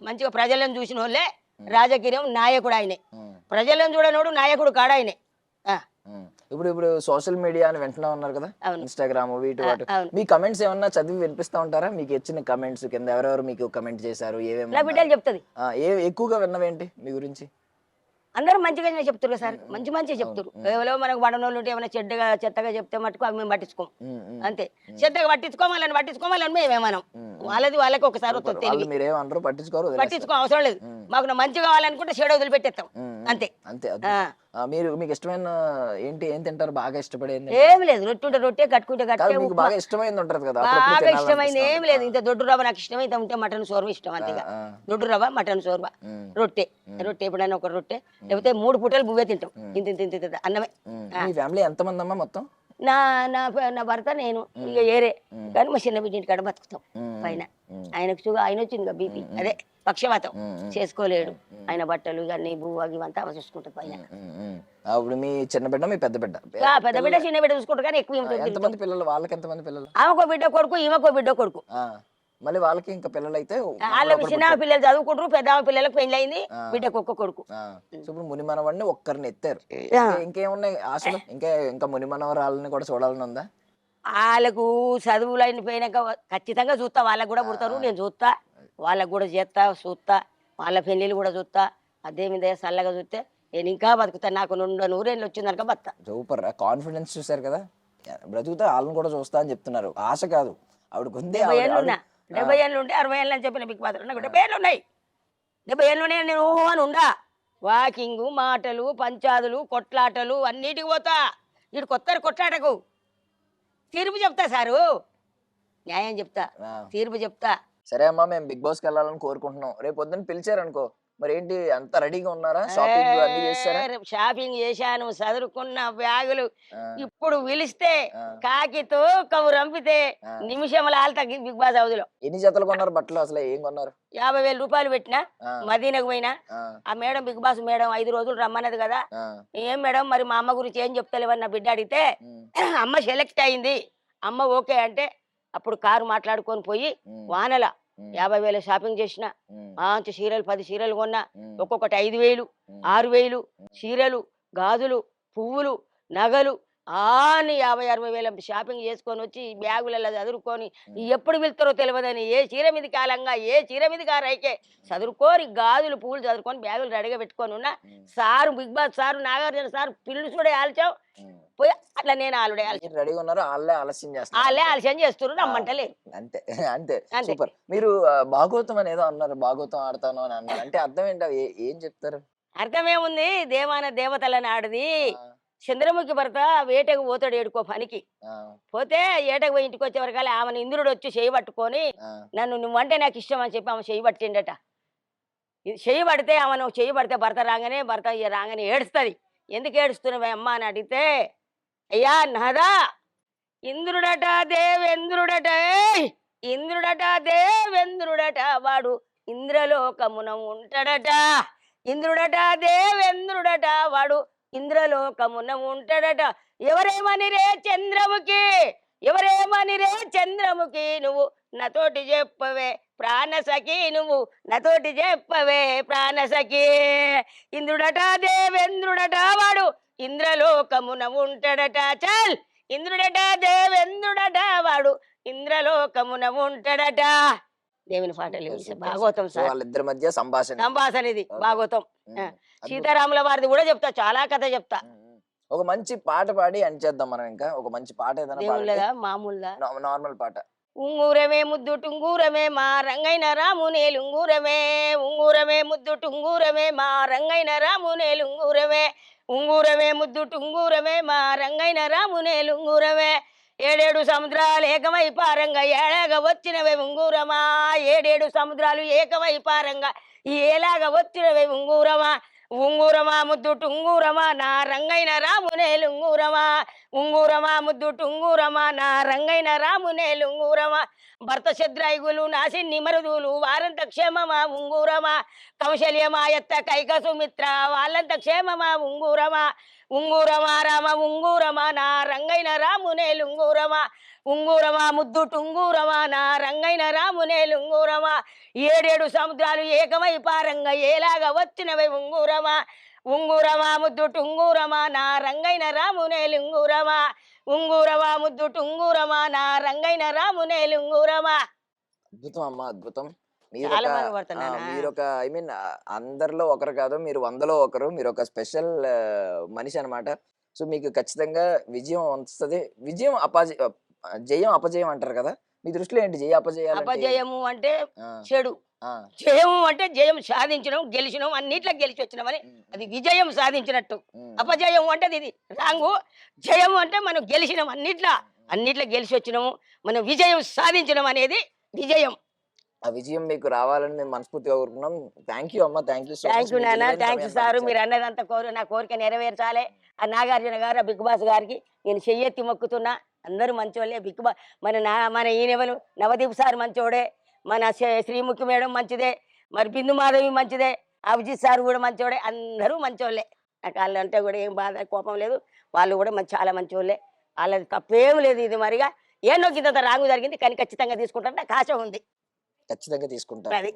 Speaker 1: మంచిగా, ప్రజలను చూసిన వాళ్ళే రాజకీయం. నాయకుడు ఆయనే, ప్రజలను చూడనోడు నాయకుడు కాడ ఆయనే.
Speaker 2: ఇప్పుడు సోషల్ మీడియా అని వింటున్నా ఉన్నారు కదా, ఇన్స్టాగ్రామ్ వీటి వాటి, మీ కమెంట్స్ ఏమన్నా చదివి వినిపిస్తా ఉంటారా? మీకు వచ్చిన కమెంట్స్ కింద ఎవరెవరు మీకు కమెంట్ చేశారు, ఏమేమి
Speaker 1: బిడ్డలు చెప్తుంది?
Speaker 2: ఎక్కువగా విన్నవేంటి మీ గురించి?
Speaker 1: అందరూ మంచిగానే చెప్తారు కదా సార్, మంచిగా చెప్తారు. ఎవరో మనకు బడనోళ్ళు ఉంటే ఏమైనా చెత్తగా చెప్తే మటుకు అవి మేము పట్టించుకోం, అంతే. చెత్తగా పట్టించుకోవాలని మేమేమనం, వాళ్ళకి ఒకసారి పట్టించుకో అవసరం లేదు. మాకు మంచి కావాలనుకుంటే చెడు వదిలిపెట్టేస్తాం, అంతే.
Speaker 2: మీకు ఇష్టమైన ఏంటి, ఏం తింటారు బాగా ఇష్టపడేది?
Speaker 1: ఏమి లేదు, రొట్టె రొట్టె, కట్టుకుంటే
Speaker 2: బాగా ఇష్టమైంది ఉంటుంది కదా,
Speaker 1: బాగా ఇష్టమైంది ఏమి లేదు. ఇంత దొడ్డు రవ్వ నాకు ఇష్టమైతే ఉంటే మటన్ సోర్వ ఇష్టం, అంతేగా. దొడ్డు రవ్వ, మటన్ సోర్వ, రొట్టె ఎప్పుడైనా ఒక రొట్టె, లేకపోతే 3 పూటలు బువ్వే తింటాం, ఇంత అన్నమే.
Speaker 2: మీ ఫ్యామిలీ ఎంతమంది అమ్మా మొత్తం?
Speaker 1: నా భర్త, నేను, ఇక ఏరే. కానీ మా చిన్న బిడ్డ ఇంటికాడ బతుకుతాం పైన. ఆయన వచ్చింది బీపీ, అదే పక్షవాతం, చేసుకోలేడు. ఆయన బట్టలు ఇవన్నీ బువ్వ ఇవంతా చూసుకుంటారు పైన.
Speaker 2: అప్పుడు మీ చిన్న బిడ్డ, మీ పెద్ద బిడ్డ?
Speaker 1: పెద్ద బిడ్డ చిన్న బిడ్డ చూసుకుంటారు, కానీ ఎక్కువ
Speaker 2: ఎంతమంది పిల్లలు? వాళ్ళకి ఎంతమంది పిల్లలు?
Speaker 1: ఆమెకో బిడ్డ కొడుకు, ఈమెకో బిడ్డ కొడుకు.
Speaker 2: మళ్ళీ వాళ్ళకి ఇంకా పిల్లలు అయితే
Speaker 1: వాళ్ళకి చిన్న పిల్లలు చదువుకుంటారు, పెద్ద పిల్లలకు పెళ్ళయింది, బిడ్డకు ఒక్క కొడుకు.
Speaker 2: ఇప్పుడు మునిమనవాడిని ఒక్కరిని ఎత్తారు, ఇంకేమున్నాయి ఆశలు? ఇంకా మునిమనవరాలని కూడా చూడాలని ఉందా?
Speaker 1: వాళ్ళకు చదువులు అయిపోయినాక ఖచ్చితంగా చూస్తా, వాళ్ళకు కూడా పుడతారు, నేను చూస్తా, వాళ్ళకు కూడా చూస్తా, వాళ్ళ పెళ్ళిళ్ళు కూడా చూస్తా. అదే మీద చల్లగా చూస్తే నేను ఇంకా బతుకుతా. నాకు 100 ఏళ్ళు వచ్చిందనుక బతుకుతా.
Speaker 2: సూపర్ కాన్ఫిడెన్స్ చూసారు కదా, బ్రతుకుతా వాళ్ళని కూడా చూస్తా అని చెప్తున్నారు. ఆశ కాదు ఆవిడకు ఉంది.
Speaker 1: 70 ఏళ్ళు ఉన్నా, 70 ఏళ్ళు ఉంటే 60 ఏళ్ళు అని చెప్పిన బిగ్ బాస్. నాకు 70 ఏళ్ళు ఉన్నాయి, 70 ఏళ్ళు ఉన్నాయి, నేను అని ఉండా. వాకింగ్, మాటలు, పంచాదులు, కొట్లాటలు అన్నిటికి పోతా. వీడు కొట్లాటకు తీర్పు చెప్తా సారు, న్యాయం చెప్తా, తీర్పు చెప్తా.
Speaker 2: సరే అమ్మా, మేము బిగ్ బాస్కి వెళ్ళాలని కోరుకుంటున్నాం. రేపు పొద్దున్న పిలిచారనుకో, మరి ఏంటి అంత రెడీగా ఉన్నారా?
Speaker 1: షాపింగ్ చేశాను, చదువుకున్న బ్యాగులు. ఇప్పుడు పిలిస్తే కాకితో కబురు రంపితే నిమిషంలో ఆల్తా బిగ్ బాస్ హౌస్ లో.
Speaker 2: ఎన్ని జతలు కొన్నారు బట్టలు? అసలు ఏం కొన్నారు?
Speaker 1: 50,000 రూపాయలు పెట్టినా, మదీనకు పోయినా. ఆ మేడం, బిగ్ బాస్ మేడం 5 రోజులు రమ్మన్నది కదా. ఏం మేడం మరి మా అమ్మ గురించి ఏం చెప్తలేవని నా బిడ్డ అడిగితే, అమ్మ సెలెక్ట్ అయింది, అమ్మ ఓకే అంటే అప్పుడు కారు మాట్లాడుకొని పోయి వానల 50,000 షాపింగ్ చేసిన. మంచి చీరలు 10 చీరలు కొన్నా, ఒక్కొక్కటి 5,000, 6,000 చీరలు, గాజులు, పువ్వులు, నగలు అన్ని 50,000-60,000 షాపింగ్ చేసుకొని వచ్చి బ్యాగులలో చదువుకొని, ఎప్పుడు వెళ్తారో తెలియదని ఏ చీర మీద కాలంగా ఏ చీర మీద కారైకే చదువుకోని గాజులు పువ్వులు చదువుకొని బ్యాగులు రెడీగా పెట్టుకొని ఉన్నా. Sir big boss sir, Nagarjuna sir పిల్లు చూడే ఆల్చావు పోయి, అట్లా నేను ఆలుడే
Speaker 2: రెడీగా ఉన్నారు, వాళ్ళే ఆలస్యం
Speaker 1: చేస్తున్నారు, రమ్మంటలేదు.
Speaker 2: అంతే అంతే. సూపర్. మీరు భాగవతం అని ఏదో అన్నారు, భాగవతం ఆడతాను అని అన్నారు, అంటే అర్థం ఏంటి? ఏం చెప్తారు?
Speaker 1: అర్థమేముంది, దేవాన దేవతలని ఆడది. చంద్రముఖి భర్త వేటకు పోతాడు ఏడుకో పనికి, పోతే ఏటకు పోయి ఇంటికి వచ్చే వరకాల ఆమెను ఇంద్రుడు వచ్చి చేయి పట్టుకొని, నన్ను నువ్వంటే నాకు ఇష్టం అని చెప్పి ఆమె చేయి పట్టిండట. ఇది చెయ్యి పడితే ఆమెను చెయ్యి పడితే భర్త రాగానే భర్త ఇక రాగానే ఏడుస్తుంది. ఎందుకు ఏడుస్తున్నావే అమ్మ అని అడిగితే, అయ్యా నాదా ఇంద్రుడట దేవేంద్రుడట ఏయ్! ఇంద్రుడట దేవేంద్రుడట వాడు ఇంద్రలోకమున ఉంటాడట. ఇంద్రుడట దేవేంద్రుడట వాడు ఇంద్రలోకమున ఉంటాడట. ఎవరేమనిరే చంద్రముఖి, ఎవరేమనిరే చంద్రముఖి, నువ్వు నాతోటి చెప్పవే ప్రాణసఖి, నువ్వు నాతోటి చెప్పవే ప్రాణసఖి. ఇంద్రుడట దేవేంద్రుడట వాడు ఇంద్రలోకమున ఉంటాడట. చల్ ఇంద్రుడట దేవేంద్రుడట వాడు ఇంద్రలోకమున ఉంటాడట. దేవుని పాటలు భాగవతం
Speaker 2: సో
Speaker 1: సార్,
Speaker 2: వాళ్ళిద్దరి మధ్య సంభాషణ.
Speaker 1: సంభాషణ ఇది
Speaker 2: Okay.
Speaker 1: భాగవతం.
Speaker 2: ఉమ్, అద్భుతం.
Speaker 1: సీతారాముల వారిది కూడా చెప్తా, చాలా కథ చెప్తా.
Speaker 2: ఒక మంచి పాట పాడి అని చేద్దాం మనం. ఇంకా ఒక మంచి పాట ఏదైనా
Speaker 1: దేవుళ్ళదా మామూలుదా?
Speaker 2: నార్మల్ పాట.
Speaker 1: ఉంగూరమే ముద్దు టుంగూరమే మా రంగైన రామునేలు ఉంగూరమే, ఉంగూరమే ముద్దు టుంగూరమే మా రంగైన రామునేలు ఉంగూరమే, ఉంగూరమే ముద్దు టుంగూరమే మా రంగైన రామునేలు ఉంగూరమే. ఏడేడు సముద్రాలు ఏకమై పారంగా ఏలాగా వచ్చినవే ఉంగూరమా, ఏడేడు సముద్రాలు ఏకమై పారంగా ఏలాగా వచ్చినవే ఉంగూరమా. ఉంగూరమా ముద్దు టుంగూరమా నా రంగైన రామునేలు ఉంగూరమా, ఉంగూరమా ముద్దు టుంగూరమా నా రంగైన రామునేలు ఉంగూరమా. భర్త శద్రాయుగులు నాసిన్ని మరుదులు వారంత క్షేమమా ఉంగూరమా, కౌశల్యమా ఎత్త కైక సుమిత్ర వాళ్ళంత క్షేమమా ఉంగూరమా. ఉంగూరమా రామ ఉంగూరమా నా రంగైన రామునేలు ఉంగూరమా, ఉంగూరమా ముద్దు టుంగూరమా నా రంగైన రామునేలు ఉంగూరమా. ఏడేడు సముద్రాలు ఏకమై పారంగా ఏలాగా వచ్చినవై ఉంగూరమా, ఉంగూరమా ముద్దు టుంగూరమా నా రంగైన రామునేలు ఉంగూరమా, ఉంగూరమా ముద్దు టుంగూరమా నా రంగైన రామునేలు ఉంగూరమా.
Speaker 2: అద్భుతం అమ్మ, అద్భుతం.
Speaker 1: చాలా బాగా పడుతున్నానా?
Speaker 2: మీరు ఒక ఐ మీన్ అందరిలో ఒకరు కాదు, మీరు 100లో ఒకరు. మీరు ఒక స్పెషల్ మనిషి అన్నమాట. సో మీకు ఖచ్చితంగా విజయం వస్తుంది. విజయం జయం అపజయం అంటారు కదా, మీ దృష్టిలో ఏంటి జయ అపజయాలు?
Speaker 1: అపజయము అంటే చెడు, జయము అంటే జయం సాధించడం, గెలిచడం, అన్నిట్లో గెలిచి వచ్చినామని అది విజయం సాధించినట్టు. అపజయం అంటే ఇది రాంగు. జయం అంటే మనం గెలిచినాం, అన్నిట్లో గెలిచి వచ్చినాము, మనం విజయం సాధించడం అనేది విజయం.
Speaker 2: ఆ విజయం మీకు రావాలని మేము మనస్ఫూర్తిగా కోరుకున్నాం. థ్యాంక్ యూ అమ్మ, thank you so
Speaker 1: thank you
Speaker 2: much.
Speaker 1: నాన్న, థ్యాంక్ యూ సార్. మీరు అన్నదంతా నా కోరిక నెరవేర్చాలి. ఆ నాగార్జున గారు, ఆ బిగ్ బాస్ గారికి నేను చెయ్యెత్తి మొక్కుతున్నా. అందరూ మంచోళ్ళే. బిగ్ బాస్ మన ఈయనెవరు నవదీప్ సార్ మంచోడే, మన శ్రీముఖి మేడం మంచిదే, మరి బిందు మాధవి మంచిదే, అభిజిత్ సార్ కూడా మంచోడే, అందరూ మంచోళ్ళే. నాకు వాళ్ళు అంటే కూడా ఏం బాధ కోపం లేదు. వాళ్ళు కూడా చాలా మంచోళ్ళే, వాళ్ళది తప్పేం లేదు. ఇది మరిగా ఏనో కింద రాంగు జరిగింది కానీ ఖచ్చితంగా తీసుకుంటారు, నాకు ఆశ ఉంది.
Speaker 2: ఖచ్చితంగా తీసుకుంటారు.
Speaker 1: అది